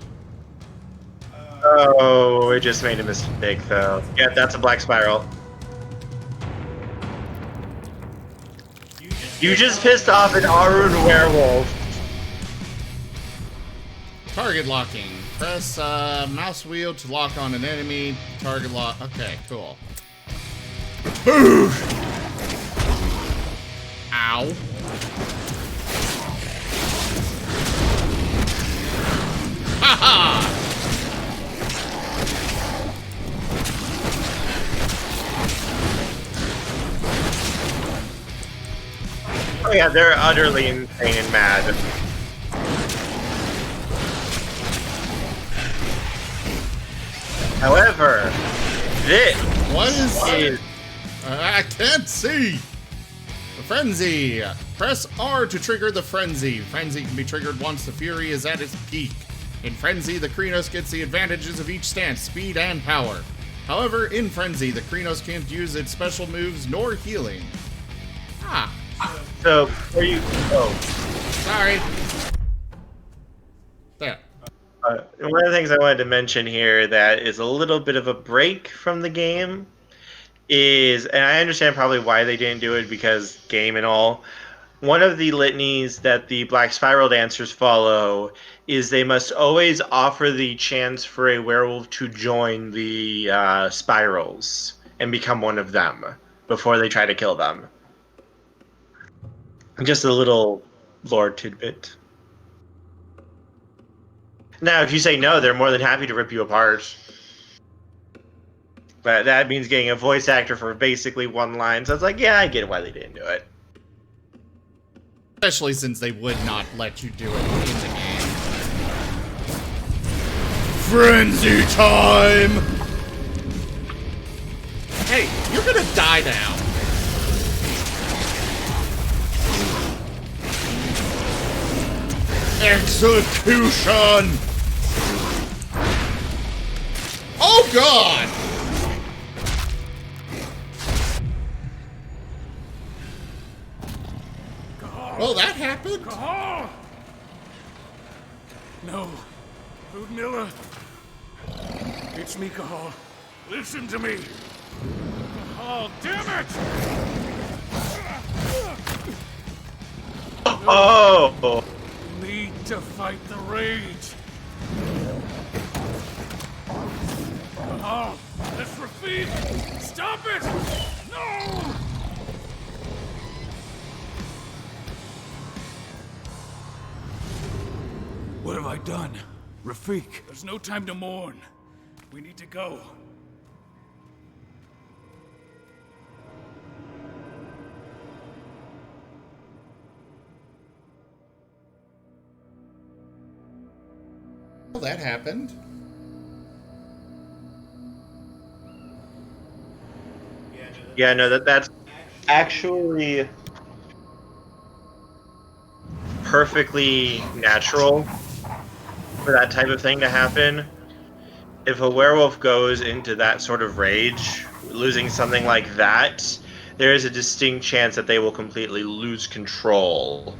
Oh, it just made a mistake, though. Yeah, that's a black spiral. You just pissed off an Arun werewolf. Target locking. Press mouse wheel to lock on an enemy. Target lock. Okay, cool. Boosh! Ow. Ha-ha! Oh yeah, they're utterly insane and mad. However, this what is I can't see. The frenzy. Press R to trigger the frenzy. Frenzy can be triggered once the fury is at its peak. In frenzy, the Krynos gets the advantages of each stance, speed and power. However, in frenzy, the Krynos can't use its special moves nor healing. Ah. So, where you? Oh, sorry. There. One of the things I wanted to mention here that is a little bit of a break from the game is, and I understand probably why they didn't do it because game and all. One of the litanies that the Black Spiral dancers follow is they must always offer the chance for a werewolf to join the spirals and become one of them before they try to kill them. Just a little lore tidbit. Now, if you say no, they're more than happy to rip you apart. But that means getting a voice actor for basically one line. So it's like, yeah, I get why they didn't do it. Especially since they would not let you do it in the game. Frenzy time! Hey, you're gonna die now. Execution! Oh god! Oh, that happened? Cahal! No. Ludmilla. It's me, Cahal. Listen to me. Cahal, damn it! Oh! Need to fight the rage. Cahal, that's Rafik! Stop it! No! What have I done? Rafik, there's no time to mourn. We need to go. Well, that happened. Yeah, no, that's actually perfectly natural for that type of thing to happen. If a werewolf goes into that sort of rage, losing something like that, there is a distinct chance that they will completely lose control,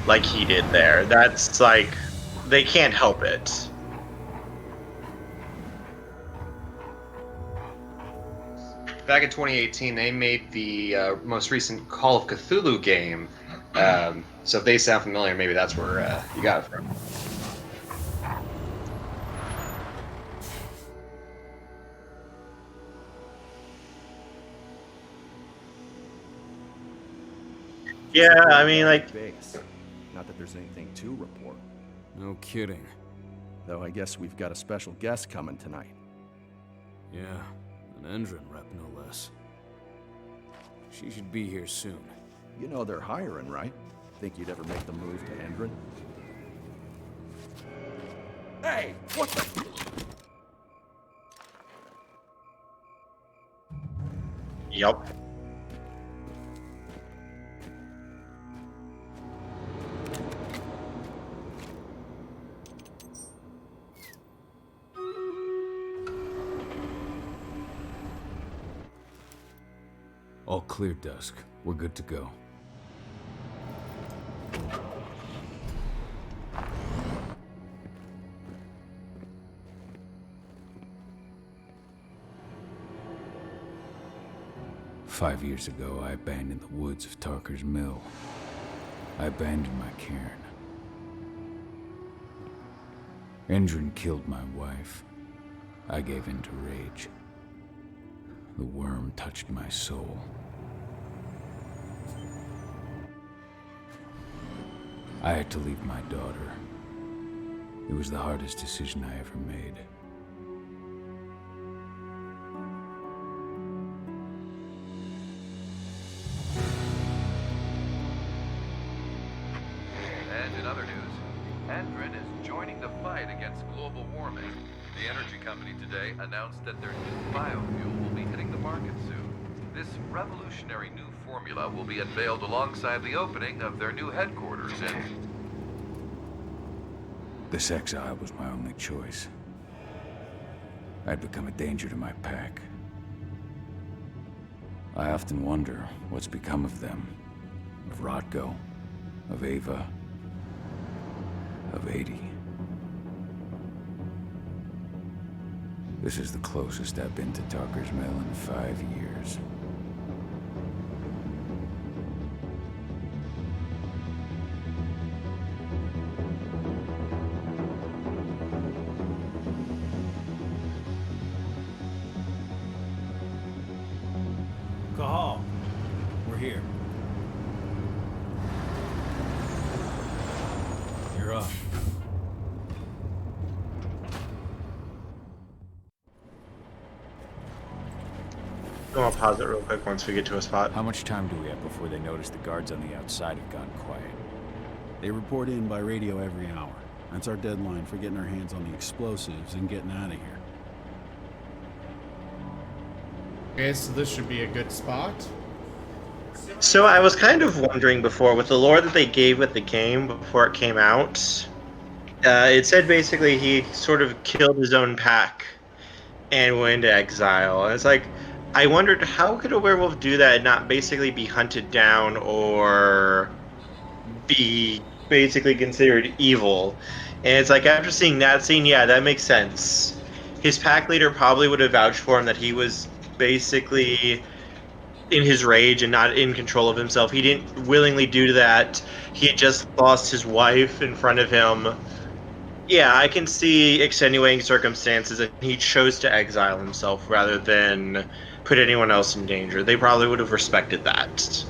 like he did there. That's like, they can't help it. Back in 2018, they made the most recent Call of Cthulhu game. So if they sound familiar, maybe that's where you got it from. Yeah, I mean, like... Base. Not that there's anything to report. No kidding. Though I guess we've got a special guest coming tonight. Yeah, an Endron rep, no less. She should be here soon. You know they're hiring, right? Think you'd ever make the move to Endron? Hey, what the... Yup. All clear, Dusk. We're good to go. "5 years ago, I abandoned the woods of Tarker's Mill. I abandoned my cairn. Endrin killed my wife. I gave in to rage. The worm touched my soul. I had to leave my daughter. It was the hardest decision I ever made. And in other news, Endrin is joining the fight against global warming. The energy company today announced that their new biofuel will be hitting the market soon. This revolutionary new formula will be unveiled alongside the opening of their new headquarters in... This exile was my only choice. I'd become a danger to my pack. I often wonder what's become of them. Of Rotko, of Ava, of 80. This is the closest I've been to Talker's Mill in 5 years. Cahal, we're here. You're up. I'm gonna pause it real quick once we get to a spot. How much time do we have before they notice the guards on the outside have gone quiet? They report in by radio every hour. That's our deadline for getting our hands on the explosives and getting out of here. Okay, so this should be a good spot. So I was kind of wondering before, with the lore that they gave with the game before it came out, it said basically he sort of killed his own pack and went into exile. And it's like, I wondered how could a werewolf do that and not basically be hunted down or be basically considered evil. And it's like, after seeing that scene, yeah, that makes sense. His pack leader probably would have vouched for him that he was basically in his rage and not in control of himself. He didn't willingly do that. He had just lost his wife in front of him. Yeah, I can see extenuating circumstances, and he chose to exile himself rather than put anyone else in danger. They probably would have respected that.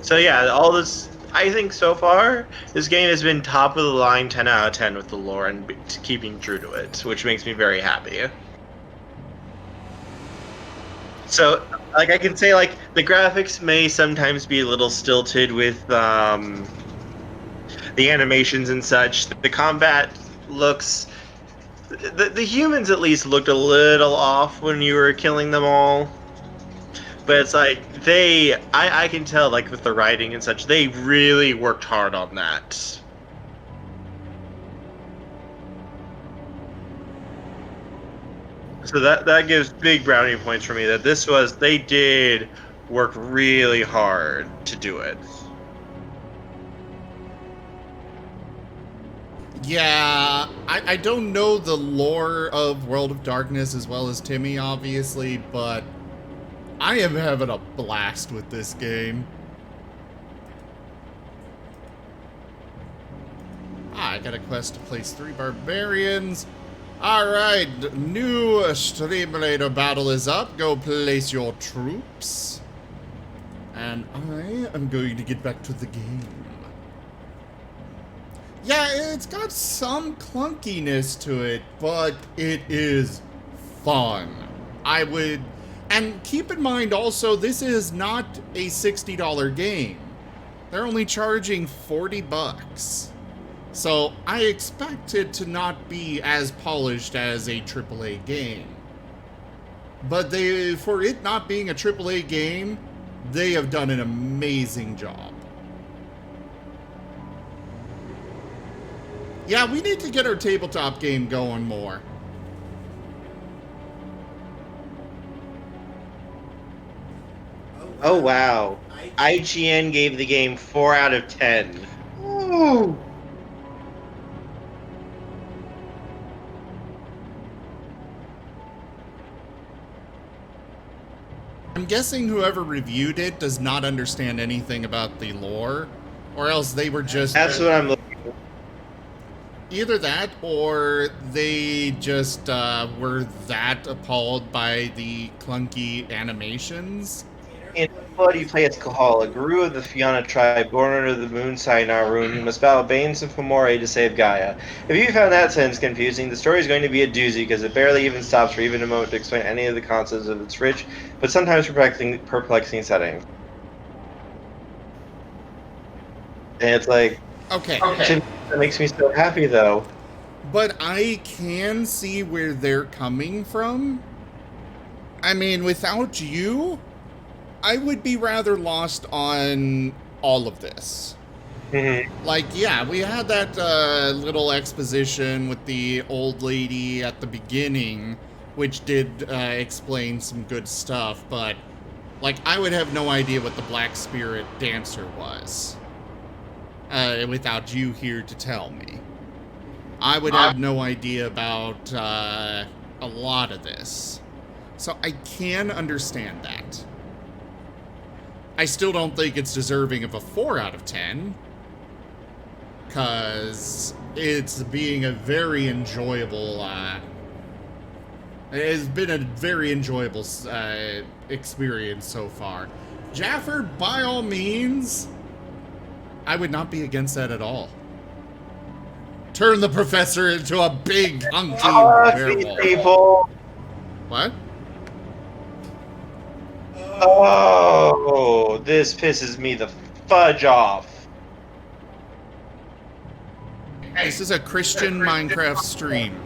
So yeah, all this, I think so far, this game has been top of the line, 10 out of 10 with the lore and keeping true to it, which makes me very happy. So, like, I can say, like, the graphics may sometimes be a little stilted with the animations and such. The combat looks... The humans at least looked a little off when you were killing them all. But it's like, I can tell, like, with the writing and such, they really worked hard on that. So that gives big brownie points for me, that they did work really hard to do it. Yeah, I don't know the lore of World of Darkness as well as Timmy, obviously, but I am having a blast with this game. I got a quest to place 3 barbarians. Alright, new Streamlater battle is up. Go place your troops. And I am going to get back to the game. Yeah, it's got some clunkiness to it, but it is fun. And keep in mind also, this is not a $60 game. They're only charging $40. So I expect it to not be as polished as a AAA game. But for it not being a AAA game, they have done an amazing job. Yeah, we need to get our tabletop game going more. Oh wow. IGN gave the game 4 out of 10. Ooh. I'm guessing whoever reviewed it does not understand anything about the lore Or else they were just... That's what I'm looking for. Either that, or they just were that appalled by the clunky animations. In Blood, you play as Kahal, a guru of the Fianna tribe, born under the moon sign Arun, who must battle Banes and Fomore to save Gaia. If you found that sentence confusing, the story is going to be a doozy, because it barely even stops for even a moment to explain any of the concepts of its rich, but sometimes perplexing setting. And it's like... Okay. That makes me so happy, though. But I can see where they're coming from. I mean, without you, I would be rather lost on all of this. Like, yeah, we had that little exposition with the old lady at the beginning, which did explain some good stuff, but, like, I would have no idea what the Black Spirit Dancer was without you here to tell me. I would have no idea about a lot of this. So I can understand that. I still don't think it's deserving of a 4 out of 10. Because it's being a very enjoyable... it has been a very enjoyable experience so far. Jaffer, by all means, I would not be against that at all. Turn the professor into a big, hunky werewolf. People. What? Oh, this pisses me the fudge off. This is a Christian Minecraft stream.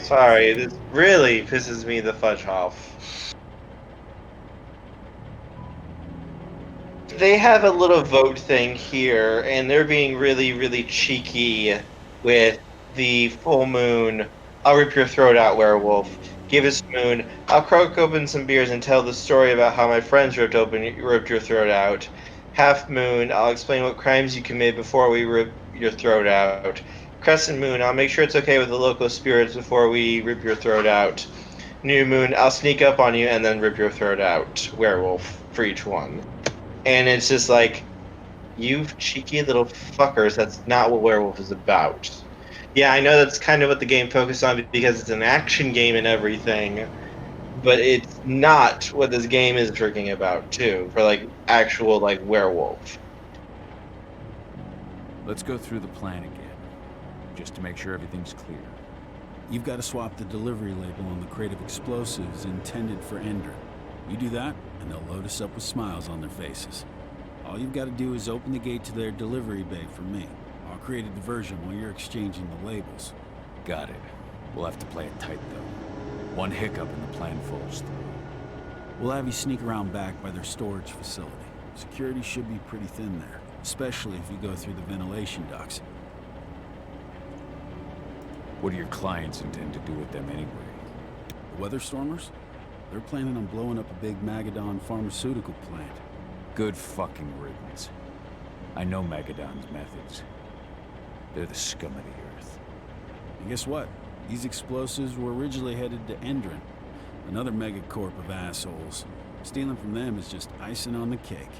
Sorry, this really pisses me the fudge off. They have a little vote thing here, and they're being really, really cheeky with the full moon. I'll rip your throat out, werewolf. Give us moon. I'll croak open some beers and tell the story about how my friends ripped your throat out. Half moon. I'll explain what crimes you committed before we rip your throat out. Crescent moon. I'll make sure it's okay with the local spirits before we rip your throat out. New moon. I'll sneak up on you and then rip your throat out. Werewolf for each one. And it's just like, you cheeky little fuckers, that's not what Werewolf is about. Yeah, I know that's kind of what the game focused on because it's an action game and everything, but it's not what this game is freaking about, too, for, like, actual, like, Werewolf. Let's go through the plan again, just to make sure everything's clear. You've got to swap the delivery label on the crate of explosives intended for Endrin. You do that, and they'll load us up with smiles on their faces. All you've got to do is open the gate to their delivery bay for me. I'll create a diversion while you're exchanging the labels. Got it. We'll have to play it tight, though. One hiccup and the plan falls through. We'll have you sneak around back by their storage facility. Security should be pretty thin there, especially if you go through the ventilation ducts. What do your clients intend to do with them anyway? The Weatherstormers? They're planning on blowing up a big Magadon pharmaceutical plant. Good fucking riddance. I know Magadon's methods. They're the scum of the earth. And guess what? These explosives were originally headed to Endrin, another megacorp of assholes. Stealing from them is just icing on the cake.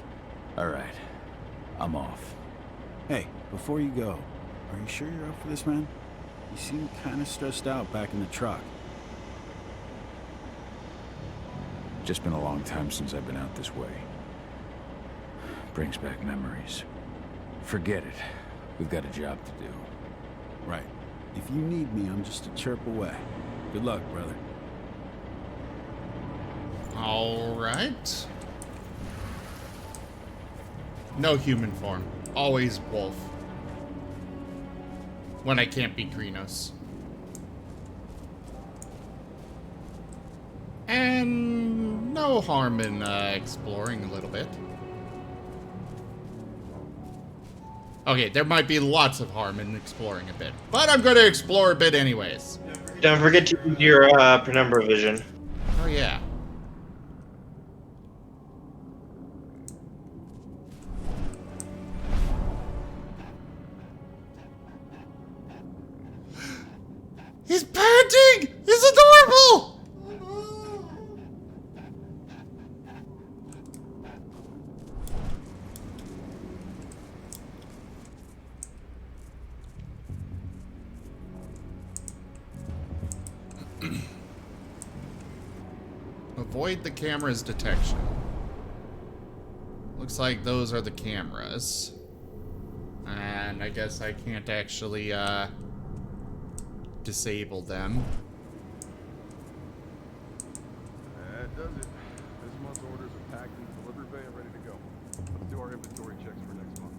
Alright. I'm off. Hey, before you go, are you sure you're up for this, man? You seem kind of stressed out back in the truck. Just been a long time since I've been out this way. Brings back memories. Forget it. We've got a job to do. Right. If you need me, I'm just a chirp away. Good luck, brother. All right. No human form. Always wolf. When I can't be Greenos. And no harm in exploring a little bit. Okay, there might be lots of harm in exploring a bit, but I'm going to explore a bit anyways. Don't forget to use your Penumbra Vision. Oh yeah. He's panting! He's adorable! avoid the camera's detection. Looks like those are the cameras. And I guess I can't actually, disable them. That does it. This month's orders are packed in the delivery bay and ready to go. Let's do our inventory checks for next month.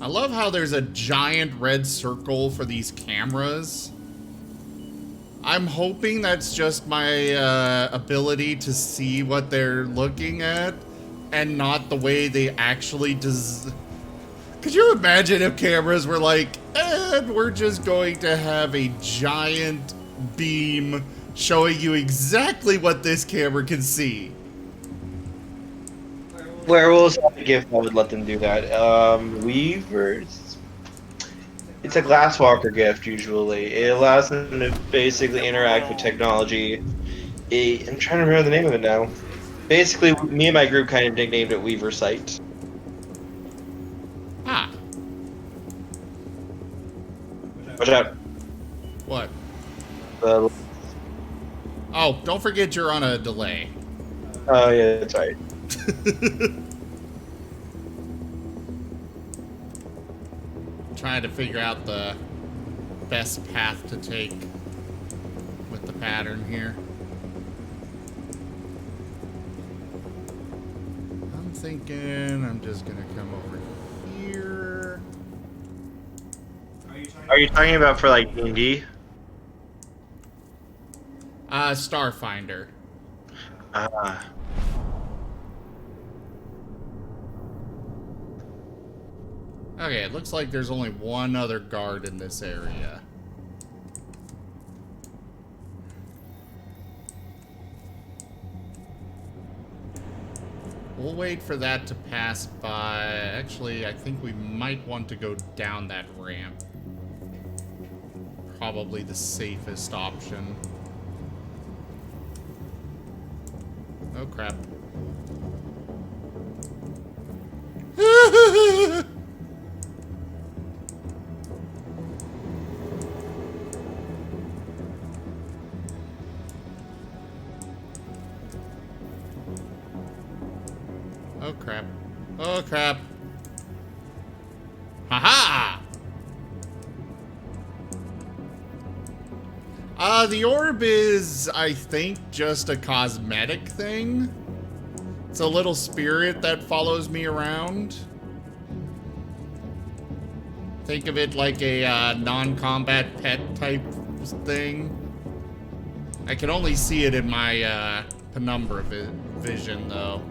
I love how there's a giant red circle for these cameras. I'm hoping that's just my ability to see what they're looking at and not the way they actually Could you imagine if cameras were like, we're just going to have a giant beam showing you exactly what this camera can see? Werewolves have a gift that would let them do that. Weavers. It's a Glasswalker gift, usually. It allows them to basically interact with technology. I'm trying to remember the name of it now. Basically, me and my group kind of nicknamed it Weaver Sight. Ah. Watch out. What? Oh, don't forget you're on a delay. Oh, yeah, that's right. Trying to figure out the best path to take with the pattern here. I'm thinking I'm just gonna come over here. Are you talking about for like D&D? Starfinder. Okay, it looks like there's only one other guard in this area. We'll wait for that to pass by. Actually, I think we might want to go down that ramp. Probably the safest option. Oh, crap. Oh, crap. Oh, crap. Haha! The orb is, I think, just a cosmetic thing. It's a little spirit that follows me around. Think of it like a non-combat pet type thing. I can only see it in my Penumbra Vision, though.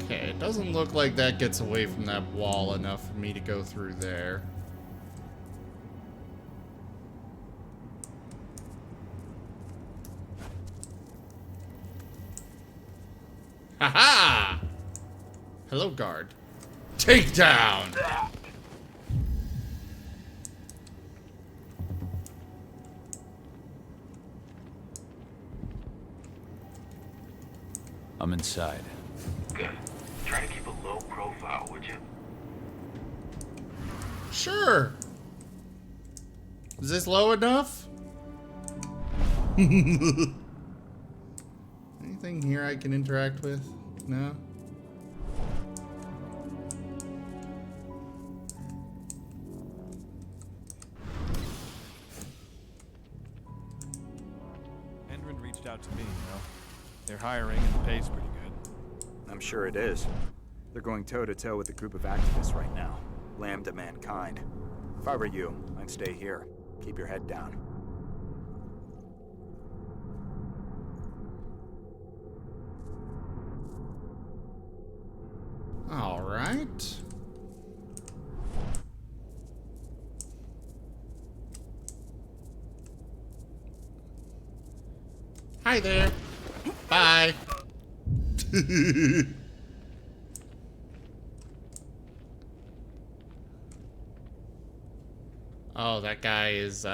Okay, it doesn't look like that gets away from that wall enough for me to go through there. Haha! Hello, guard. Takedown! I'm inside. Good. Try to keep a low profile, would you? Sure. Is this low enough? Anything here I can interact with? No? Endrin reached out to me, you know. They're hiring and the pay's pretty good. I'm sure it is. They're going toe-to-toe with a group of activists right now. Lambda mankind. If I were you, I'd stay here. Keep your head down. All right. Hi there. Bye. Oh, that guy is,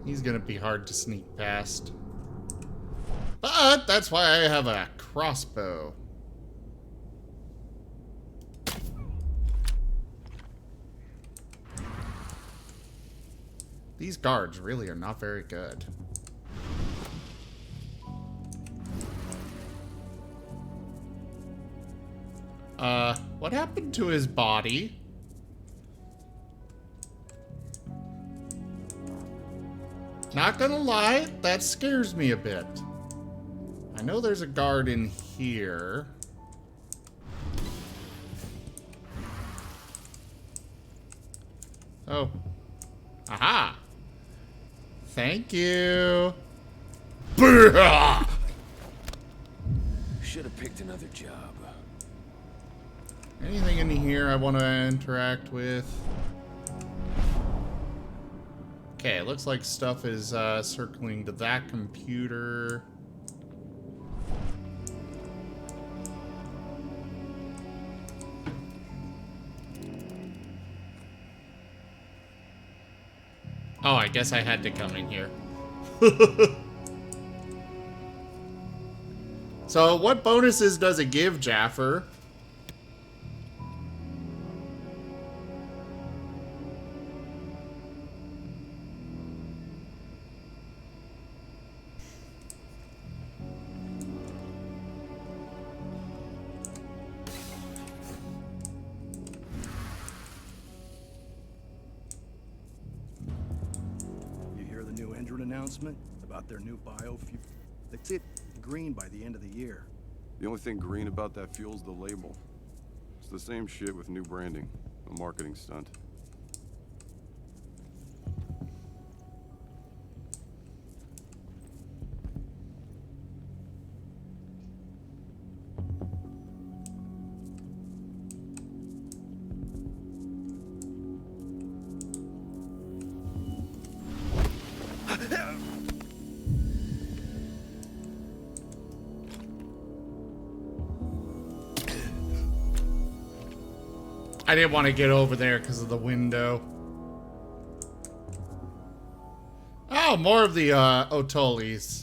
he's gonna be hard to sneak past. But that's why I have a crossbow. These guards really are not very good. What happened to his body? Not gonna lie, that scares me a bit. I know there's a guard in here. Oh. Aha! Thank you. Should have picked another job. Anything in here I want to interact with? Okay, it looks like stuff is circling to that computer. Oh, I guess I had to come in here. So, what bonuses does it give, Jaffer? Announcement about their new biofuel. That's it, green by the end of the year. The only thing green about that fuel's the label. It's the same shit with new branding, a marketing stunt. I didn't want to get over there because of the window. Oh, more of the Otolis.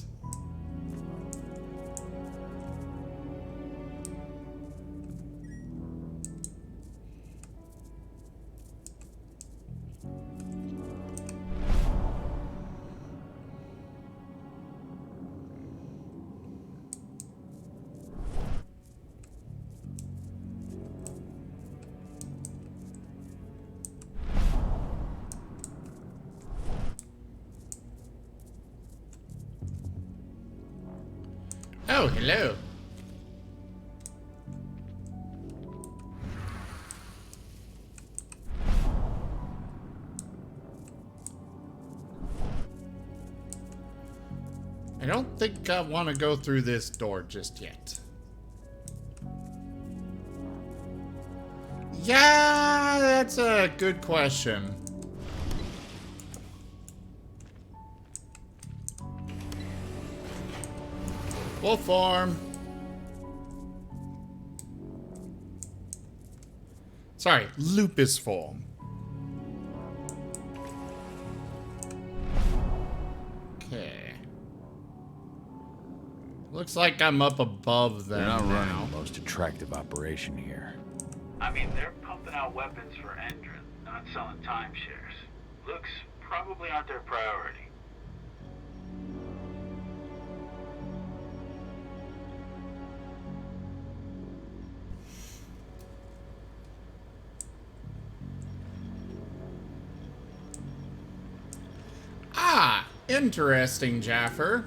Oh, hello. I don't think I want to go through this door just yet. Yeah, that's a good question. Full form. Sorry, lupus form. Okay. Looks like I'm up above them. They're not now. running the most attractive operation here. I mean, they're pumping out weapons for Endron, not selling timeshares. Looks probably aren't their priority. Ah, interesting, Jaffer.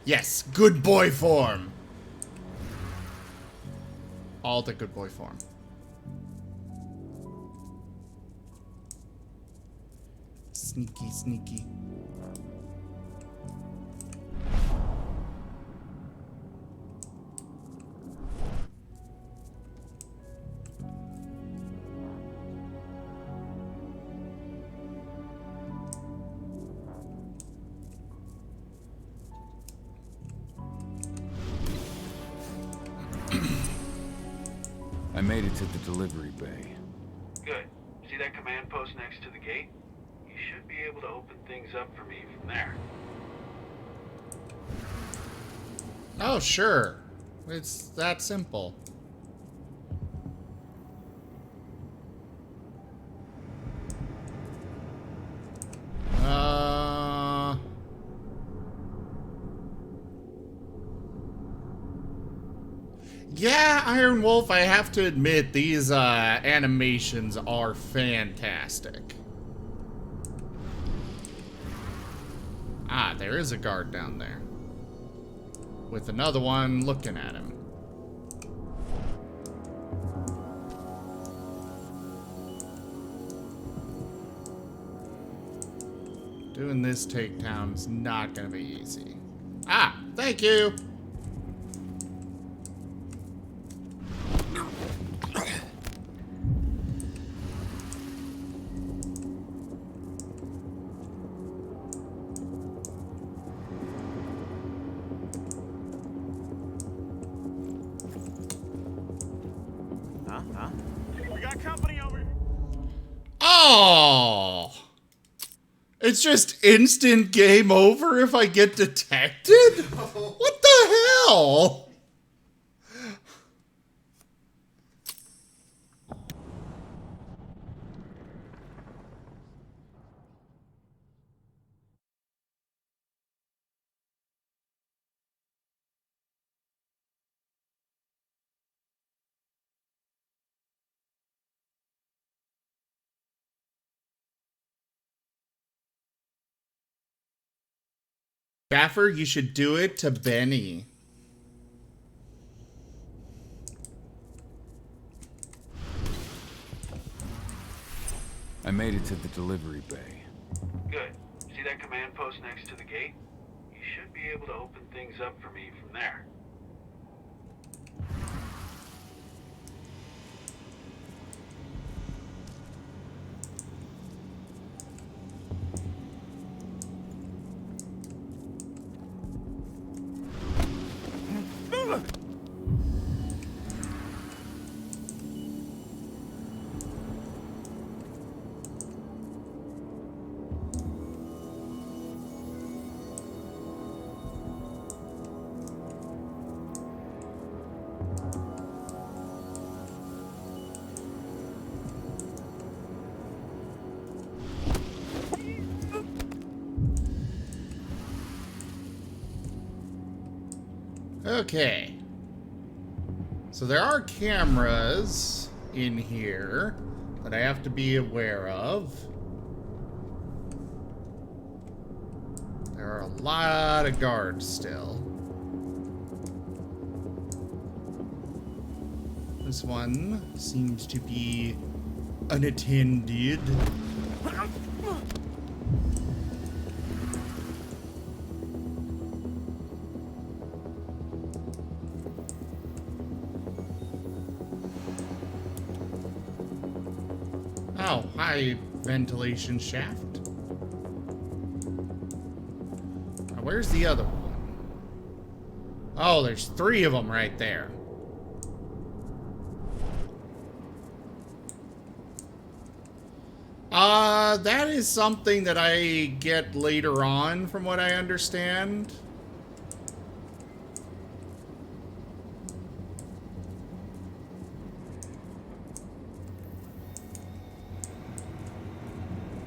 Yes, good boy form. All the good boy form. Sneaky, sneaky. I made it to the delivery bay. Good. See that command post next to the gate? You should be able to open things up for me from there. Oh, sure. It's that simple. Yeah, Iron Wolf, I have to admit, these animations are fantastic. Ah, there is a guard down there. With another one looking at him. Doing this takedown is not going to be easy. Ah, thank you. We got company over here. Oh! It's just instant game over if I get detected? What the hell? Baffer, you should do it to Benny. I made it to the delivery bay. Good. See that command post next to the gate? You should be able to open things up for me from there. Okay. So there are cameras in here that I have to be aware of. There are a lot of guards still. This one seems to be unattended. Oh, hi, ventilation shaft. Now, where's the other one? Oh, there's 3 of them right there. That is something that I get later on, from what I understand.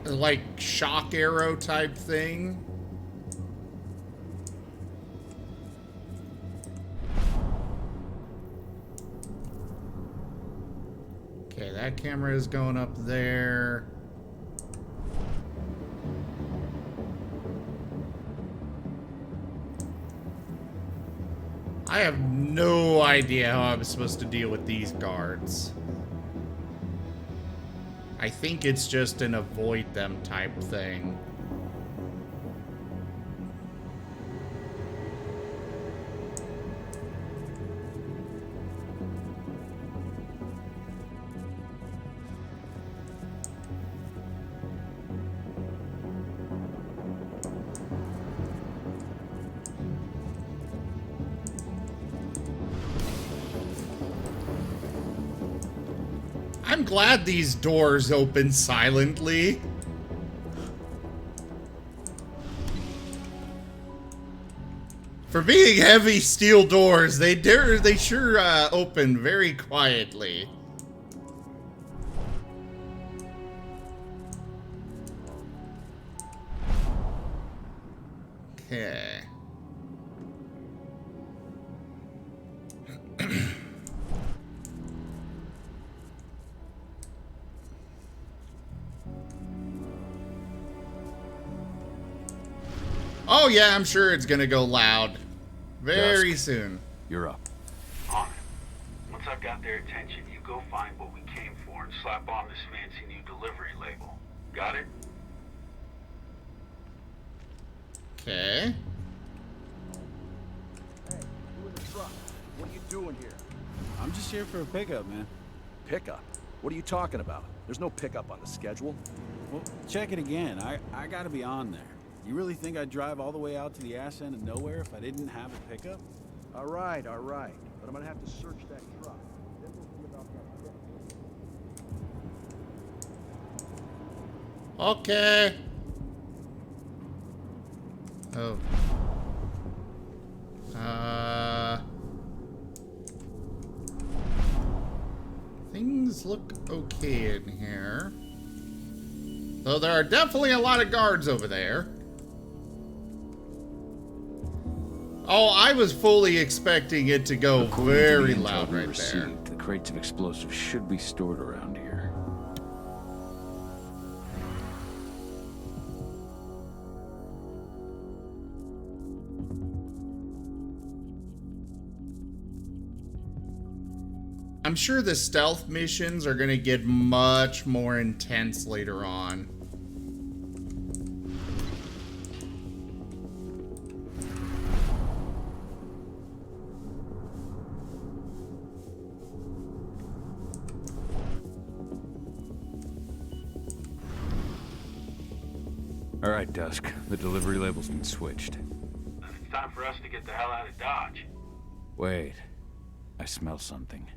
Like shock arrow type thing. Okay, that camera is going up there. I have no idea how I'm supposed to deal with these guards. I think it's just an avoid them type thing. I'm glad these doors open silently. For being heavy steel doors, they sure open very quietly. Okay. Oh yeah, I'm sure it's gonna go loud. Very Dusk. soon. You're up. On it. Once I've got their attention, you go find what we came for and slap on this fancy new delivery label. Got it? Okay. Hey, you in the truck. What are you doing here? I'm just here for a pickup, man. Pickup? What are you talking about? There's no pickup on the schedule. Well, check it again. I gotta be on there. You really think I'd drive all the way out to the ass end of nowhere if I didn't have a pickup? All right. But I'm gonna have to search that truck. Then we'll see about that pickup. Okay. Oh. Things look okay in here. Though there are definitely a lot of guards over there. Oh, I was fully expecting it to go very loud right there. The crates of explosives should be stored around here. I'm sure the stealth missions are going to get much more intense later on. All right, Dusk. The delivery label's been switched. Then it's time for us to get the hell out of Dodge. Wait. I smell something.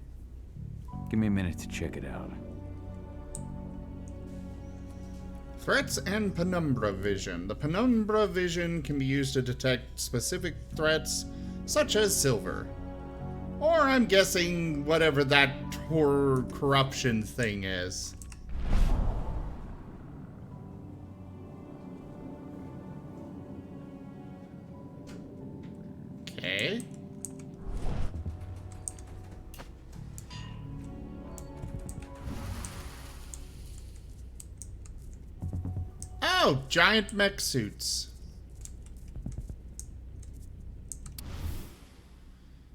Give me a minute to check it out. Threats and Penumbra Vision. The Penumbra Vision can be used to detect specific threats, such as silver. Or I'm guessing whatever that corruption thing is. Okay. Oh, giant mech suits.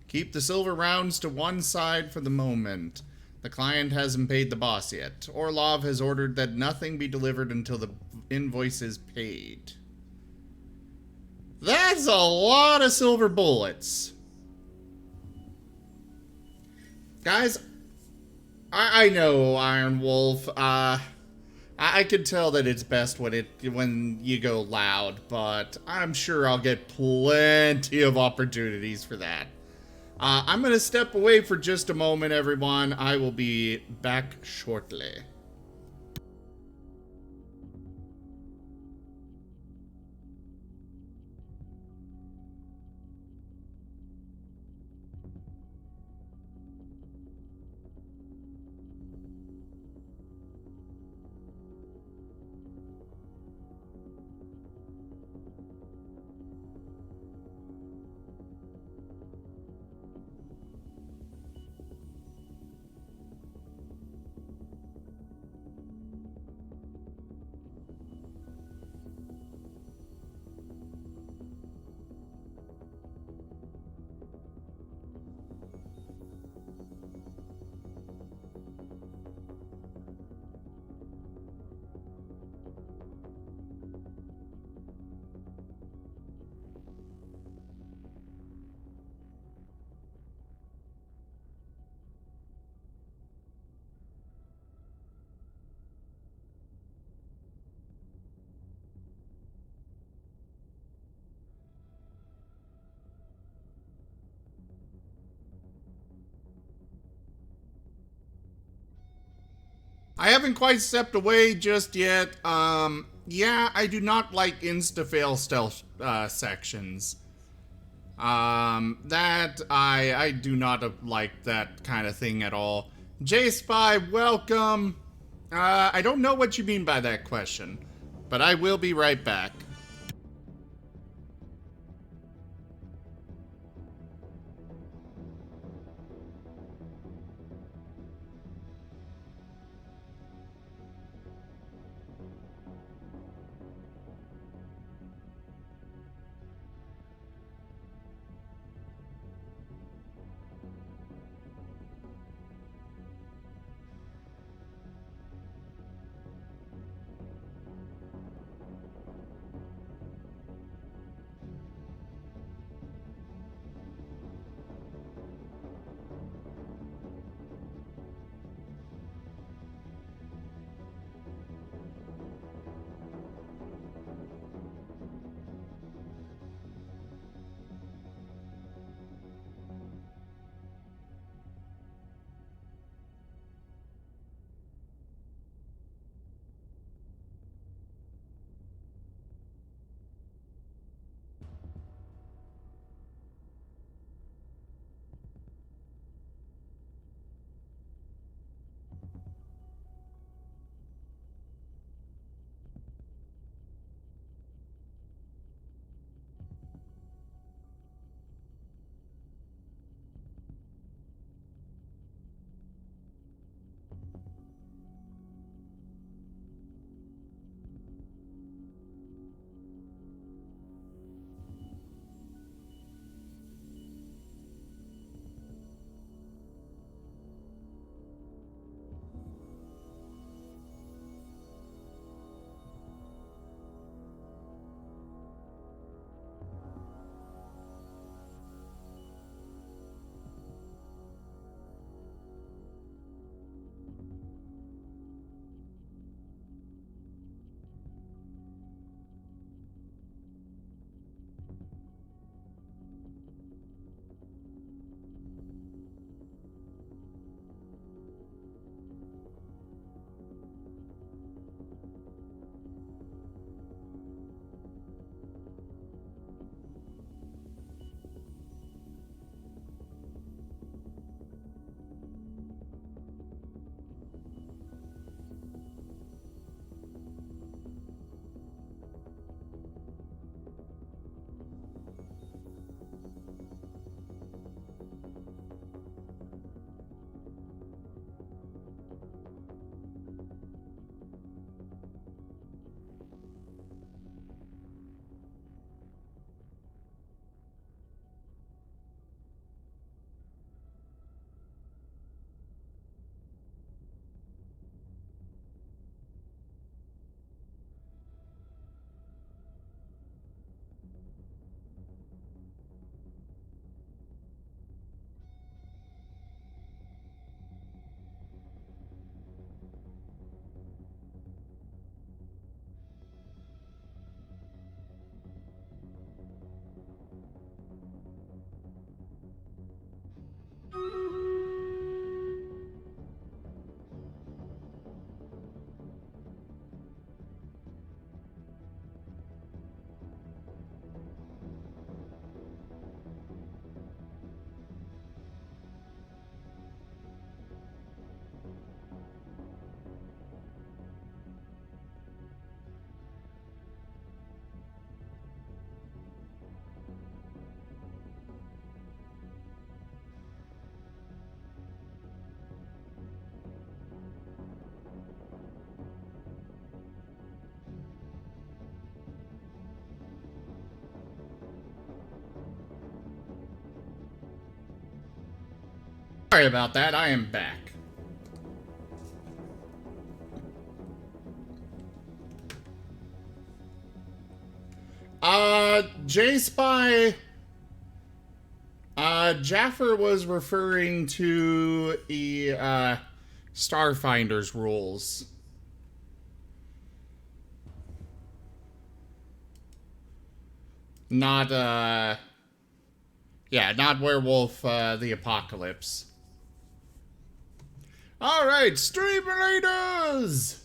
Keep the silver rounds to one side for the moment. The client hasn't paid the boss yet. Orlov has ordered that nothing be delivered until the invoice is paid. That's a lot of silver bullets. Guys, I know, Iron Wolf. I can tell that it's best when you go loud, but I'm sure I'll get plenty of opportunities for that. I'm going to step away for just a moment, everyone. I will be back shortly. I haven't quite stepped away just yet. Yeah, I do not like insta-fail stealth sections. I do not like that kind of thing at all. J-Spy, welcome. I don't know what you mean by that question, but I will be right back. Sorry about that, I am back. J-Spy, Jaffer was referring to the, Starfinder's rules. Not, yeah, not Werewolf, the Apocalypse. Alright, Stream Raiders!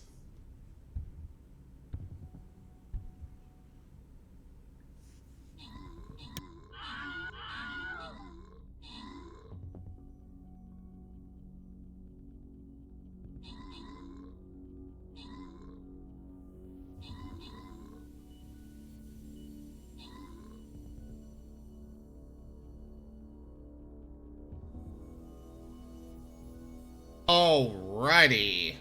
Alrighty.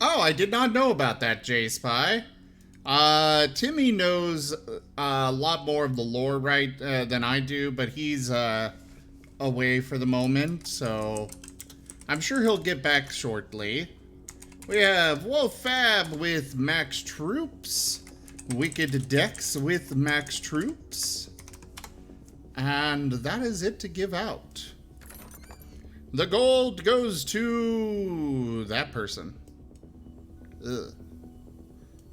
Oh, I did not know about that, J-Spy. Timmy knows a lot more of the lore than I do, but he's away for the moment, so I'm sure he'll get back shortly. We have Wolfab with max troops, Wicked Dex with max troops, and that is it to give out. The gold goes to that person. Ugh.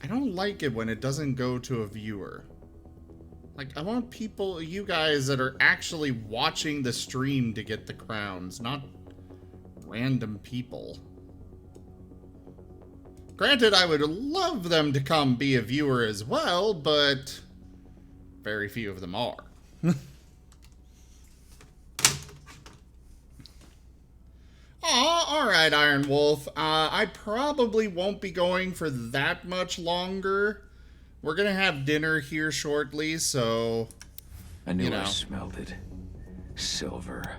I don't like it when it doesn't go to a viewer. Like, I want people, you guys that are actually watching the stream to get the crowns, not random people. Granted, I would love them to come be a viewer as well, but very few of them are. Aw, alright, Iron Wolf. I probably won't be going for that much longer. We're gonna have dinner here shortly, so... I knew I smelled it. Silver.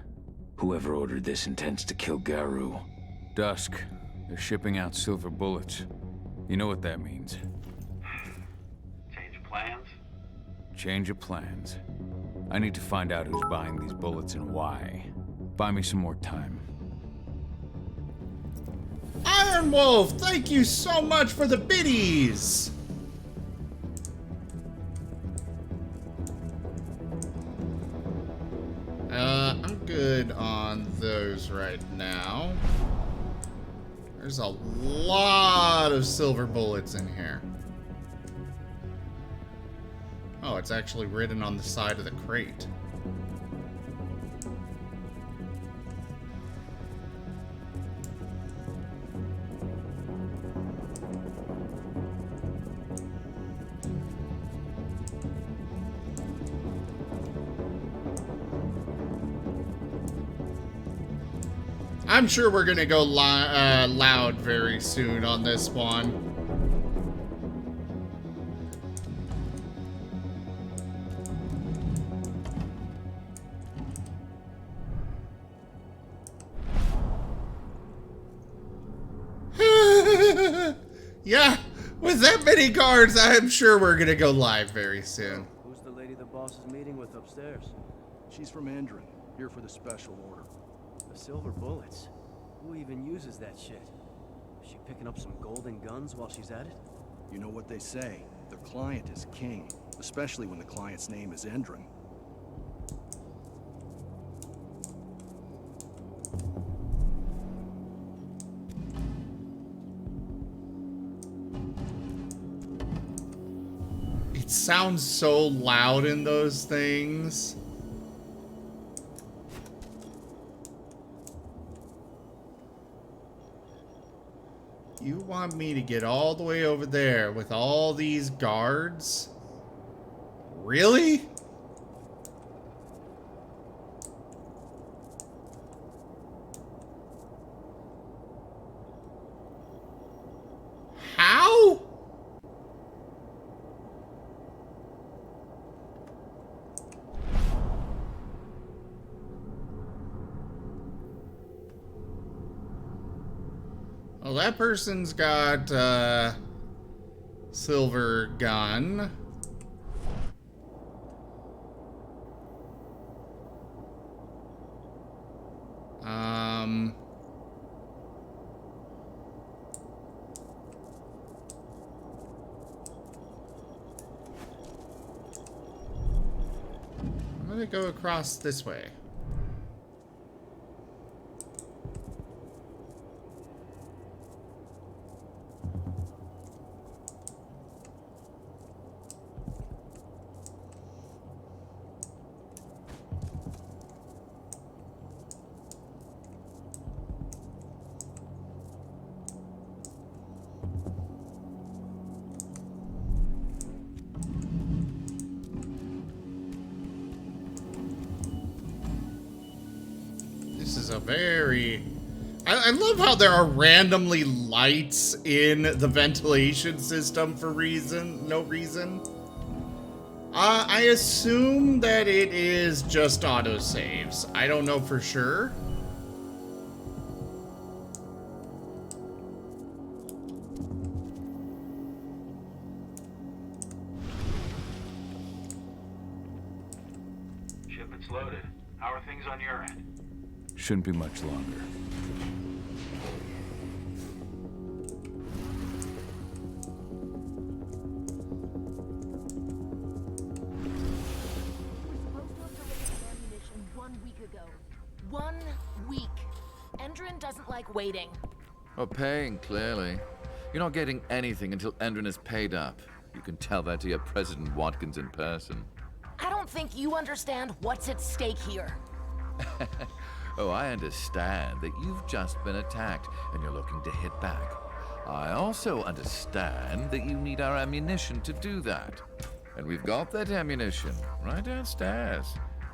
Whoever ordered this intends to kill Garou. Dusk. They're shipping out silver bullets. You know what that means. Change of plans? Change of plans. I need to find out who's buying these bullets and why. Buy me some more time. Iron Wolf, thank you so much for the biddies! I'm good on those right now. There's a lot of silver bullets in here. Oh, it's actually written on the side of the crate. I'm sure we're gonna go loud very soon on this one. Yeah, with that many guards, I'm sure we're gonna go live very soon. Who's the lady the boss is meeting with upstairs? She's from Endron, here for the special order. The silver bullets. Who even uses that shit? Is she picking up some golden guns while she's at it? You know what they say, the client is king, especially when the client's name is Endron. It sounds so loud in those things. You want me to get all the way over there with all these guards? Really? How? Well, that person's got silver gun. I'm gonna go across this way. This is a very... I love how there are randomly lights in the ventilation system for no reason. I assume that it is just autosaves. I don't know for sure. Shipment's loaded. How are things on your end? Shouldn't be much longer. One week. Endrin doesn't like waiting. Well, paying, clearly. You're not getting anything until Endrin is paid up. You can tell that to your President Watkins in person. I don't think you understand what's at stake here. Oh, I understand that you've just been attacked and you're looking to hit back. I also understand that you need our ammunition to do that. And we've got that ammunition right downstairs,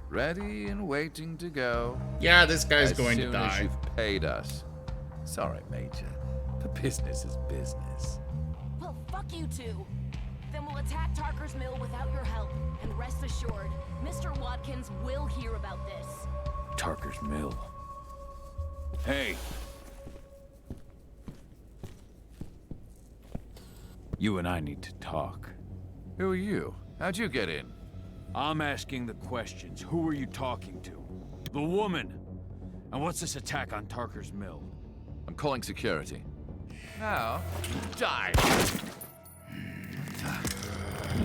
ready and waiting to go. Yeah, this guy's going to die. As soon as you've paid us. Sorry, Major. But business is business. Well, fuck you two. Then we'll attack Tarker's Mill without your help. And rest assured, Mr. Watkins will hear about this. Tarker's Mill. Hey! You and I need to talk. Who are you? How'd you get in? I'm asking the questions. Who are you talking to? The woman! And what's this attack on Tarker's Mill? I'm calling security. Now, die!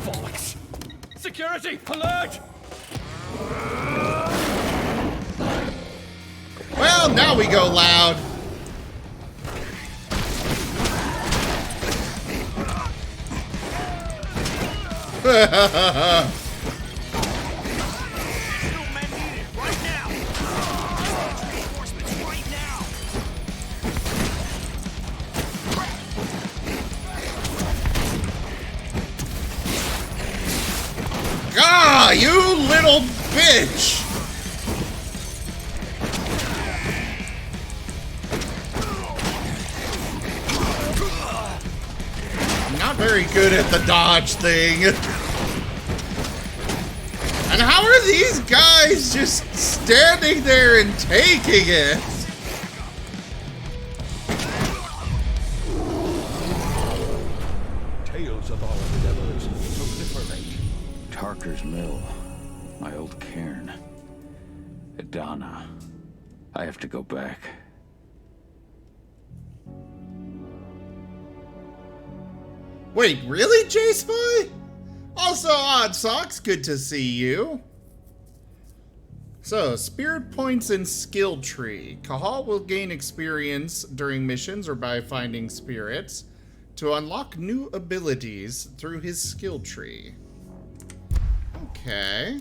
Bollocks! Security! Alert! Well, now we go loud. Ah, you little bitch! I'm not very good at the dodge thing. And how are these guys just standing there and taking it? Tales of all the devils proliferate. Tarker's Mill. My old cairn. Adana. I have to go back. Wait, really, J-Spy? Also, Odd Socks, good to see you. So, spirit points and skill tree. Kahal will gain experience during missions or by finding spirits to unlock new abilities through his skill tree. Okay.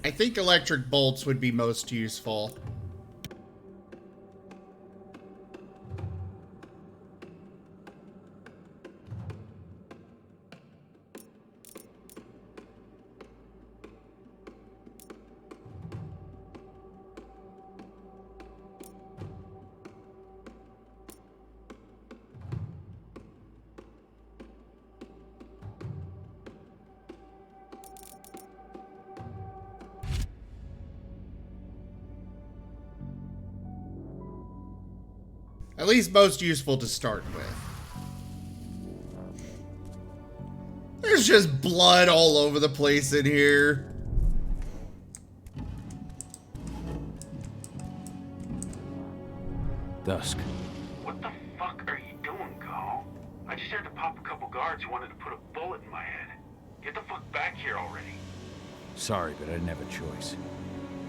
I think electric bolts would be most useful. At least most useful to start with. There's just blood all over the place in here. Dusk. What the fuck are you doing, Carl? I just had to pop a couple guards who wanted to put a bullet in my head. Get the fuck back here already. Sorry, but I didn't have a choice.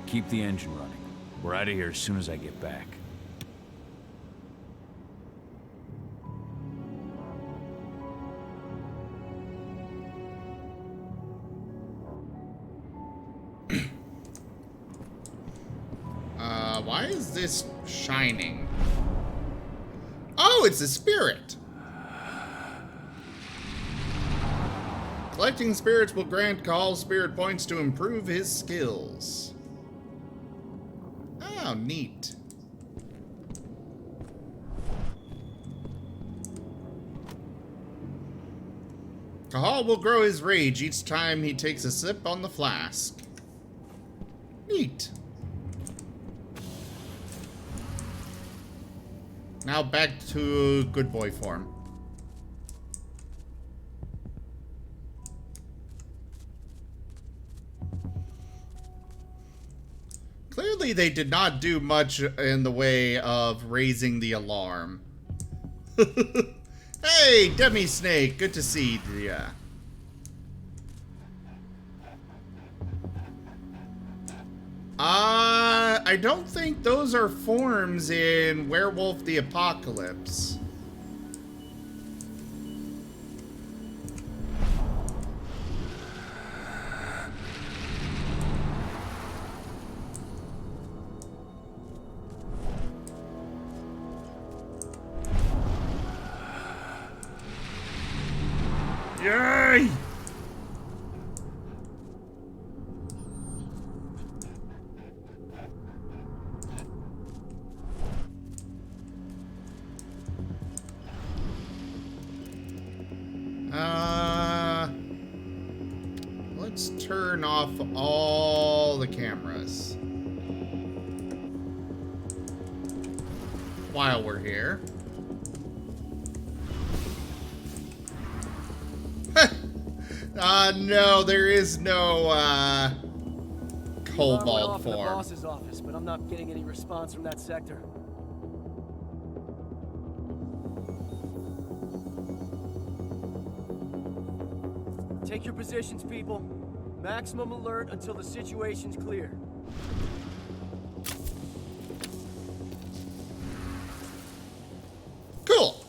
Keep the engine running. We're out of here as soon as I get back. Why is this shining? Oh, it's a spirit! Collecting spirits will grant Call spirit points to improve his skills. Oh, neat. Cahal will grow his rage each time he takes a sip on the flask. Neat. Now back to good boy form. Clearly they did not do much in the way of raising the alarm. Hey, Demi Snake, good to see ya. I don't think those are forms in Werewolf the Apocalypse. Yay! Let's turn off all the cameras while we're here. No, there is no, cobalt form. form. The boss's office, but I'm not getting any response from that sector. Take your positions, people. Maximum alert until the situation's clear. Cool.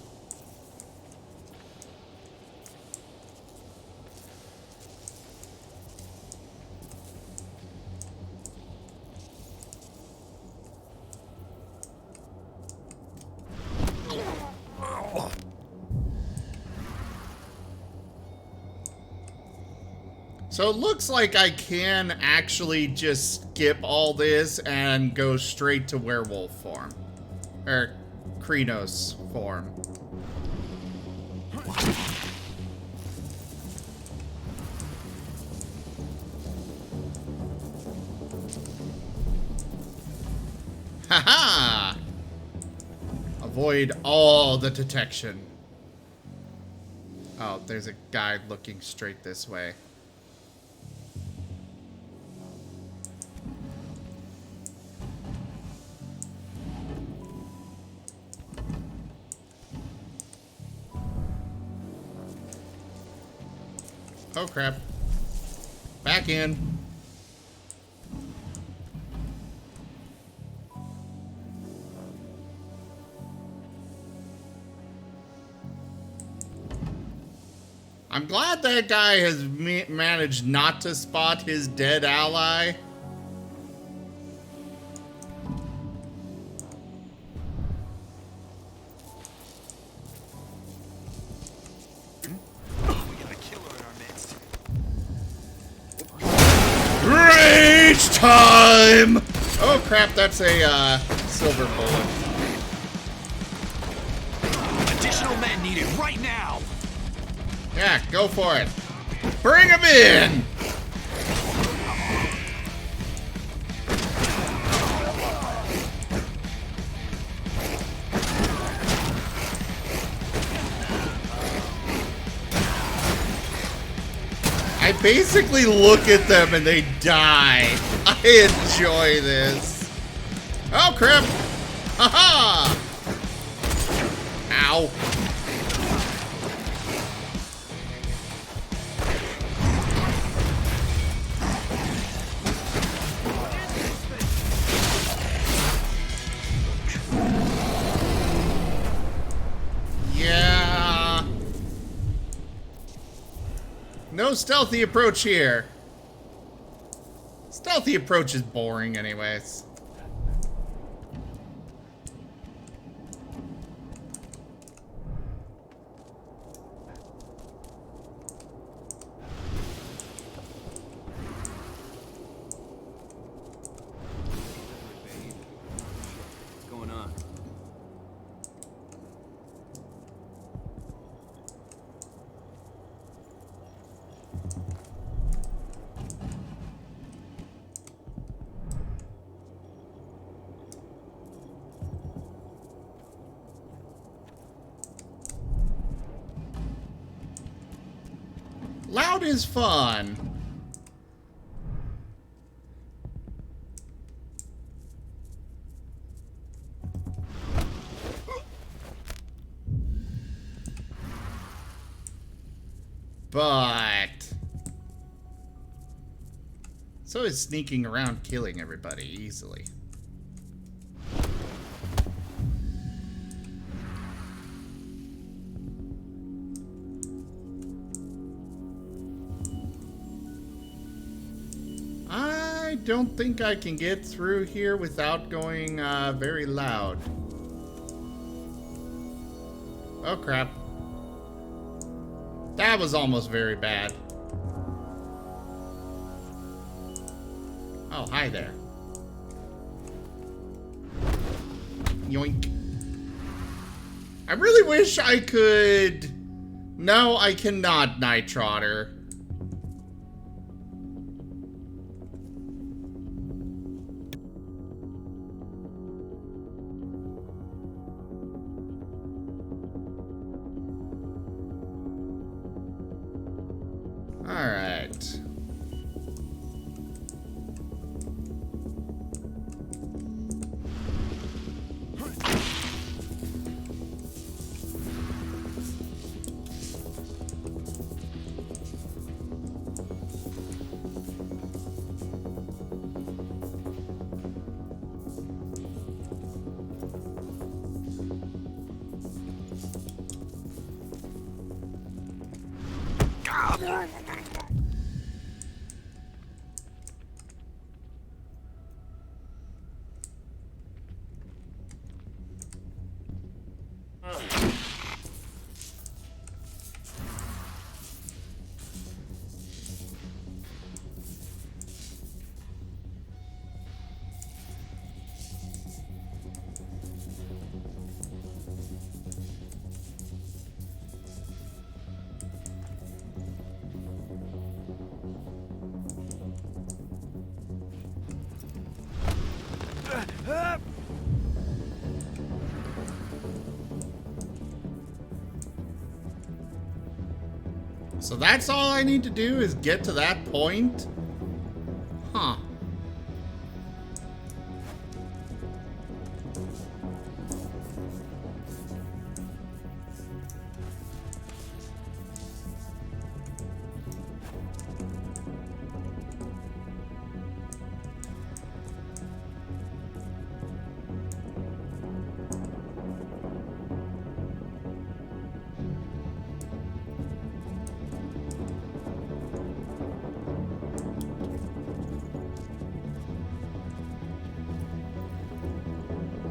So it looks like I can actually just skip all this and go straight to werewolf form. Or Krenos form. Haha! Avoid all the detection. Oh, there's a guy looking straight this way. Oh crap. Back in. I'm glad that guy has managed not to spot his dead ally. time! Oh crap, that's a silver bullet. Additional men needed right now! Yeah, go for it. Bring him in! I basically look at them and they die. I enjoy this. Oh crap! Haha! Ow. Yeah. No stealthy approach here. Stealthy approach is boring anyways. What's going on? Loud is fun. But so is sneaking around killing everybody easily. I don't think I can get through here without going very loud. Oh crap. That was almost very bad. Oh, hi there. Yoink. I really wish I could... No, I cannot, Night Trotter. Alright. So that's all I need to do is get to that point? Huh.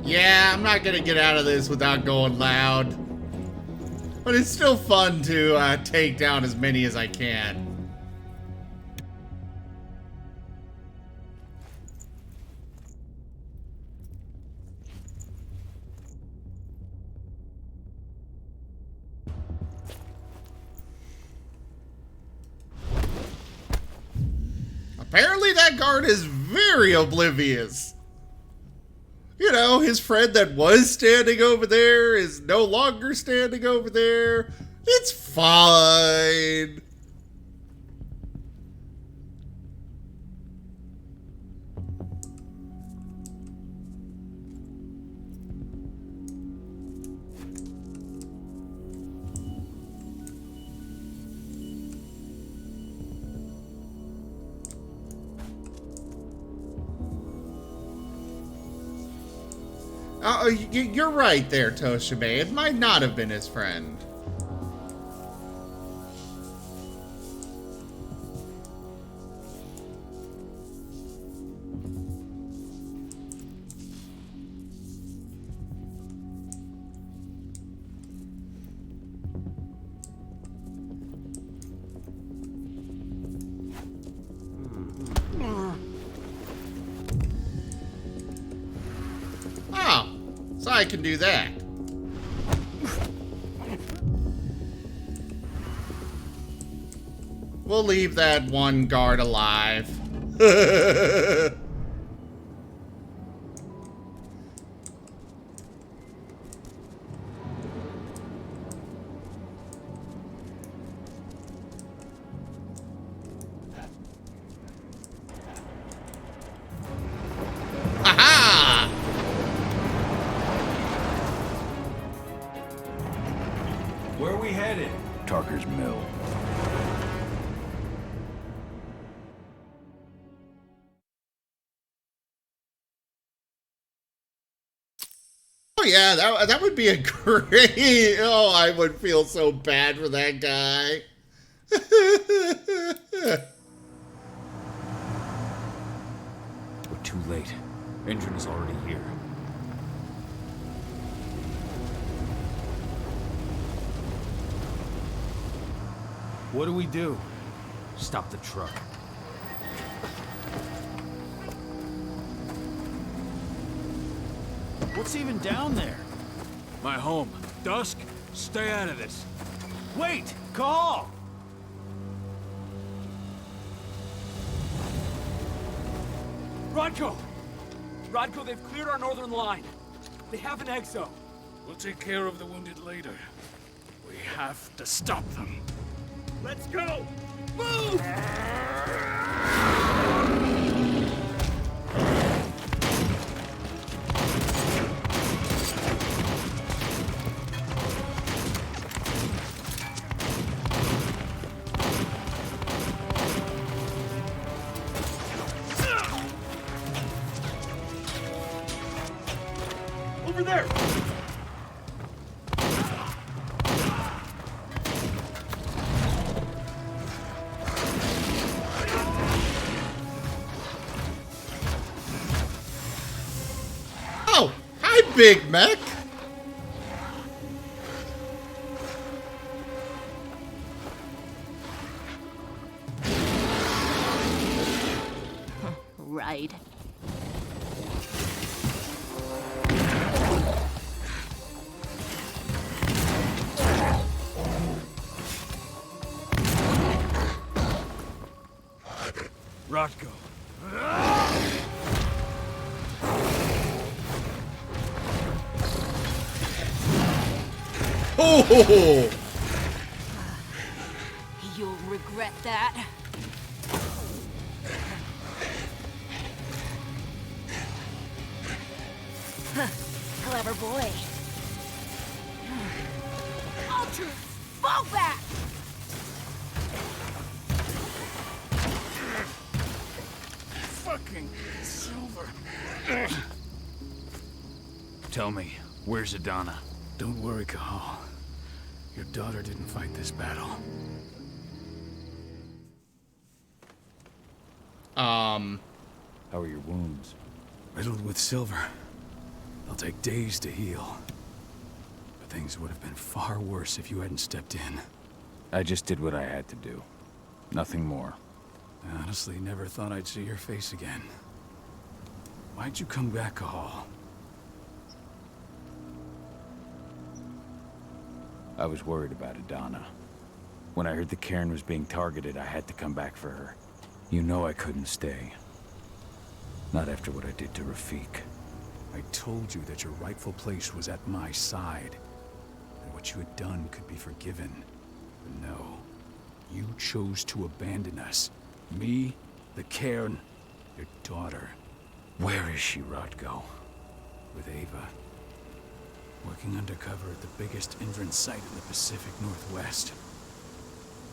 Yeah, I'm not gonna get out of this without going loud. But it's still fun to take down as many as I can. Apparently that guard is very oblivious. You know, his friend that was standing over there is no longer standing over there. It's fine. You're right there, Toshime. It might not have been his friend. Oh, so I can do that. We'll leave that one guard alive. Where are we headed? Tarker's Mill. Oh yeah, that would be a great... Oh, I would feel so bad for that guy. We're too late. Engine is already here. What do we do? Stop the truck. What's even down there? My home. Dusk, stay out of this. Wait! Call! Rodko! Rodko, they've cleared our northern line. They have an exo. We'll take care of the wounded later. We have to stop them. Let's go! Move! Over there! Oh, hi, Big Mac. Right. Rodko. Oh! You'll regret that. Clever boy. All troops, fall back! Fucking Silver. Tell me, where's Adana? Don't worry, Kahal. Your daughter didn't fight this battle. How are your wounds? Riddled with silver. They'll take days to heal. But things would have been far worse if you hadn't stepped in. I just did what I had to do. Nothing more. I honestly never thought I'd see your face again. Why'd you come back, Kahal? I was worried about Adana. When I heard the cairn was being targeted, I had to come back for her. You know I couldn't stay. Not after what I did to Rafik. I told you that your rightful place was at my side. And what you had done could be forgiven. But no. You chose to abandon us. Me, the Cairn, your daughter. Where is she, Rodko? With Ava. Working undercover at the biggest Indran site in the Pacific Northwest.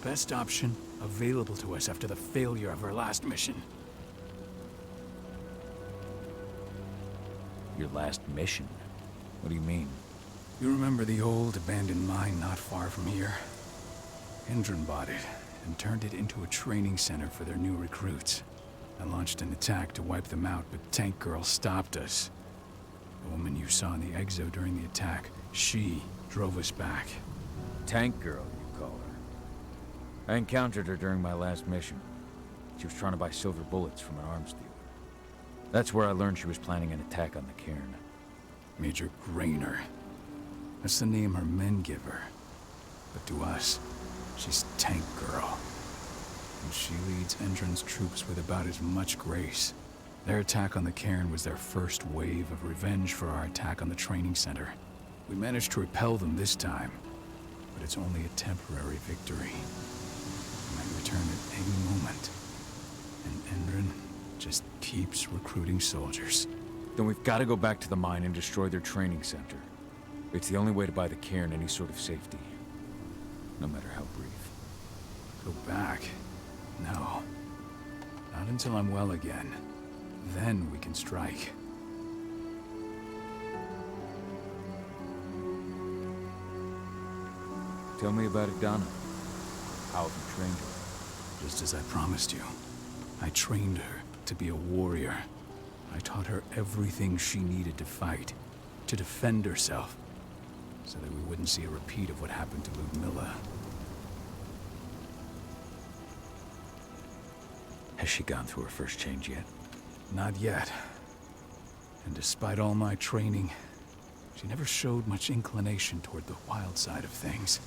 Best option available to us after the failure of our last mission. Your last mission? What do you mean? You remember the old abandoned mine not far from here? Indran bought it and turned it into a training center for their new recruits. I launched an attack to wipe them out, but Tank Girl stopped us. The woman you saw in the exo during the attack, she drove us back. Tank Girl, you call her. I encountered her during my last mission. She was trying to buy silver bullets from an arms dealer. That's where I learned she was planning an attack on the Cairn. Major Grainer. That's the name her men give her. But to us, she's Tank Girl. And she leads Endron's troops with about as much grace. Their attack on the Cairn was their first wave of revenge for our attack on the training center. We managed to repel them this time, but it's only a temporary victory. We might return at any moment. And Endron just keeps recruiting soldiers. Then we've got to go back to the mine and destroy their training center. It's the only way to buy the Cairn any sort of safety. No matter how brief. Go back? No. Not until I'm well again. Then we can strike. Tell me about Idana. How have you trained her? Just as I promised you. I trained her to be a warrior. I taught her everything she needed to fight, to defend herself, so that we wouldn't see a repeat of what happened to Ludmilla. Has she gone through her first change yet? Not yet. And despite all my training, she never showed much inclination toward the wild side of things.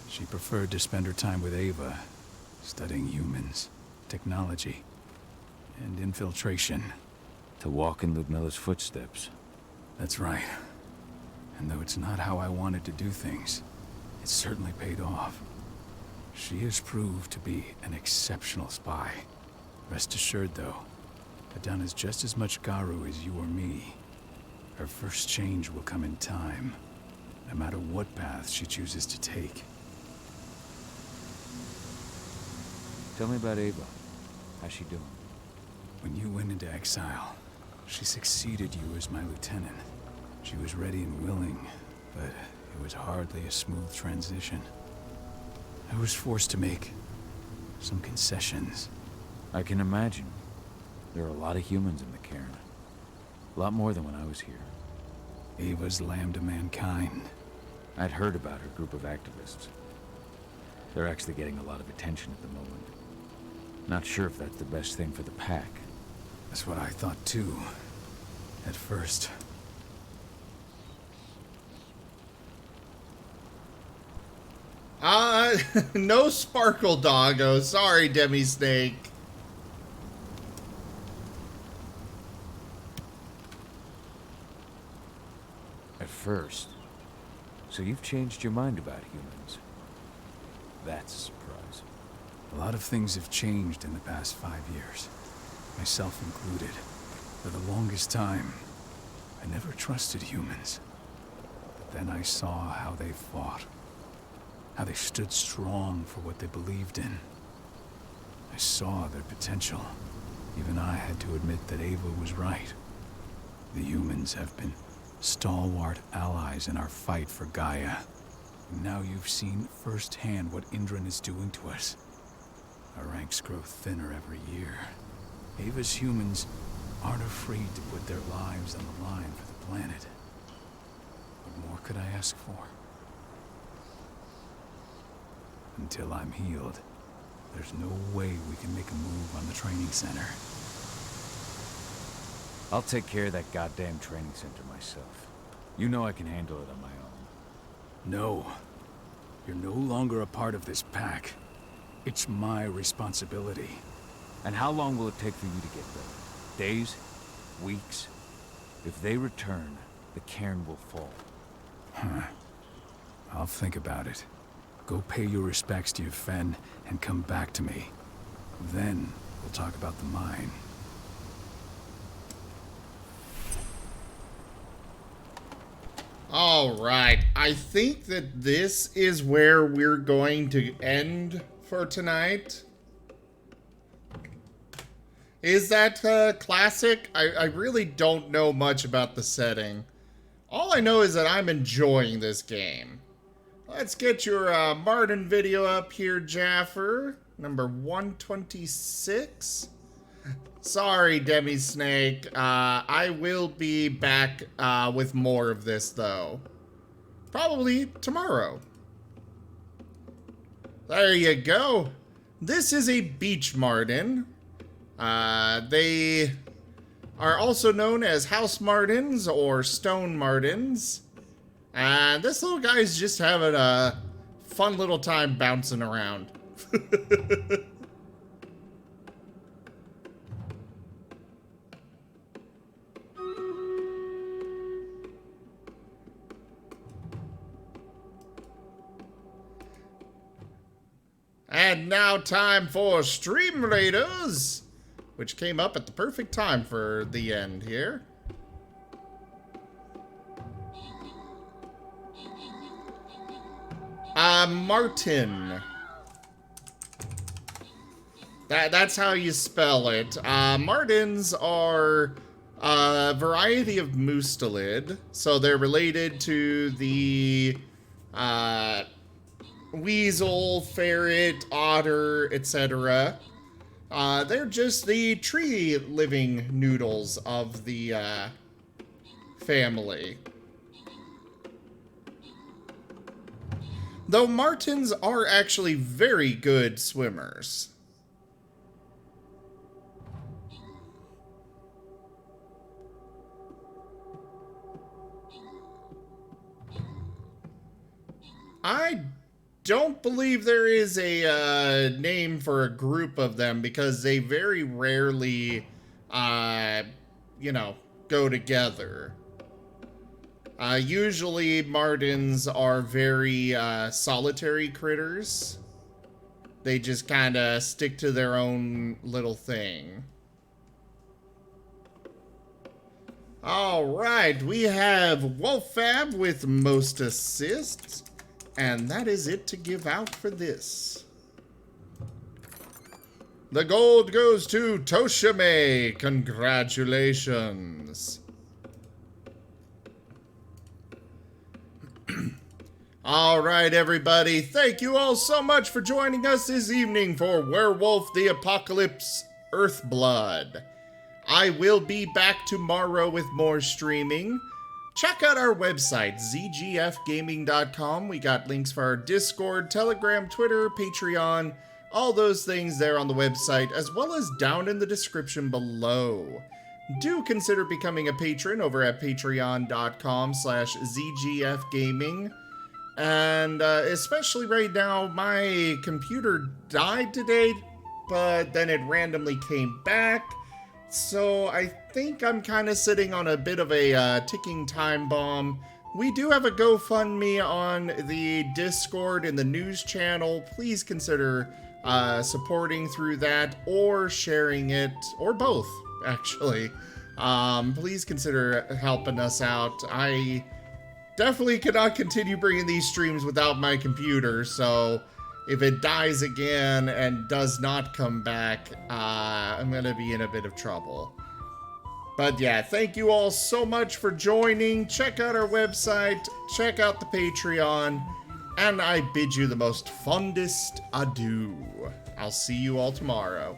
She preferred to spend her time with Ava, studying humans, technology, and infiltration. To walk in Ludmilla's footsteps. That's right. And though it's not how I wanted to do things, it certainly paid off. She has proved to be an exceptional spy. Rest assured, though, Idana's just as much Garu as you or me. Her first change will come in time, no matter what path she chooses to take. Tell me about Ava. How's she doing? When you went into exile, she succeeded you as my lieutenant. She was ready and willing, but it was hardly a smooth transition. I was forced to make some concessions. I can imagine. There are a lot of humans in the Cairn. A lot more than when I was here. Ava's lamb to mankind. I'd heard about her group of activists. They're actually getting a lot of attention at the moment. Not sure if that's the best thing for the pack. That's what I thought too, at first. No sparkle, doggo. Sorry, Demi Snake. At first. So you've changed your mind about humans. That's a surprise. A lot of things have changed in the past 5 years. Myself included. For the longest time, I never trusted humans. But then I saw how they fought. How they stood strong for what they believed in. I saw their potential. Even I had to admit that Ava was right. The humans have been stalwart allies in our fight for Gaia. And now you've seen firsthand what Indran is doing to us. Our ranks grow thinner every year. Ava's humans aren't afraid to put their lives on the line for the planet. What more could I ask for? Until I'm healed, there's no way we can make a move on the training center. I'll take care of that goddamn training center myself. You know I can handle it on my own. No. You're no longer a part of this pack. It's my responsibility. And how long will it take for you to get there? Days? Weeks? If they return, the cairn will fall. Huh. I'll think about it. Go pay your respects to your Fen and come back to me. Then we'll talk about the mine. All right, I think that this is where we're going to end for tonight. Is that classic? I really don't know much about the setting. All I know is that I'm enjoying this game. Let's get your Martin video up here, Jaffer. Number 126. Sorry, Demi Snake. I will be back with more of this, though. Probably tomorrow. There you go. This is a beach martin. They are also known as house martins or stone martins. And this little guy's just having a fun little time bouncing around. And now time for Stream Raiders, which came up at the perfect time for the end here. Martin. That's how you spell it. Martins are a variety of mustelid, so they're related to the weasel, ferret, otter, etc. They're just the tree living noodles of the family. Though martins are actually very good swimmers. I don't believe there is a name for a group of them because they very rarely, you know, go together. Usually martins are very solitary critters. They just kind of stick to their own little thing. All right, we have Wolffab with most assists. And that is it to give out for this. The gold goes to Toshime. Congratulations. All right, everybody. Thank you all so much for joining us this evening for Werewolf the Apocalypse Earthblood. I will be back tomorrow with more streaming. Check out our website, zgfgaming.com. We got links for our Discord, Telegram, Twitter, Patreon, all those things there on the website, as well as down in the description below. Do consider becoming a patron over at patreon.com/zgfgaming. And especially right now, my computer died today, but then it randomly came back. So I think I'm kind of sitting on a bit of a ticking time bomb. We do have a GoFundMe on the Discord and the news channel. Please consider supporting through that or sharing it, or both, actually. Please consider helping us out. I definitely cannot continue bringing these streams without my computer, so if it dies again and does not come back, I'm going to be in a bit of trouble. But yeah, thank you all so much for joining. Check out our website, check out the Patreon, and I bid you the most fondest adieu. I'll see you all tomorrow.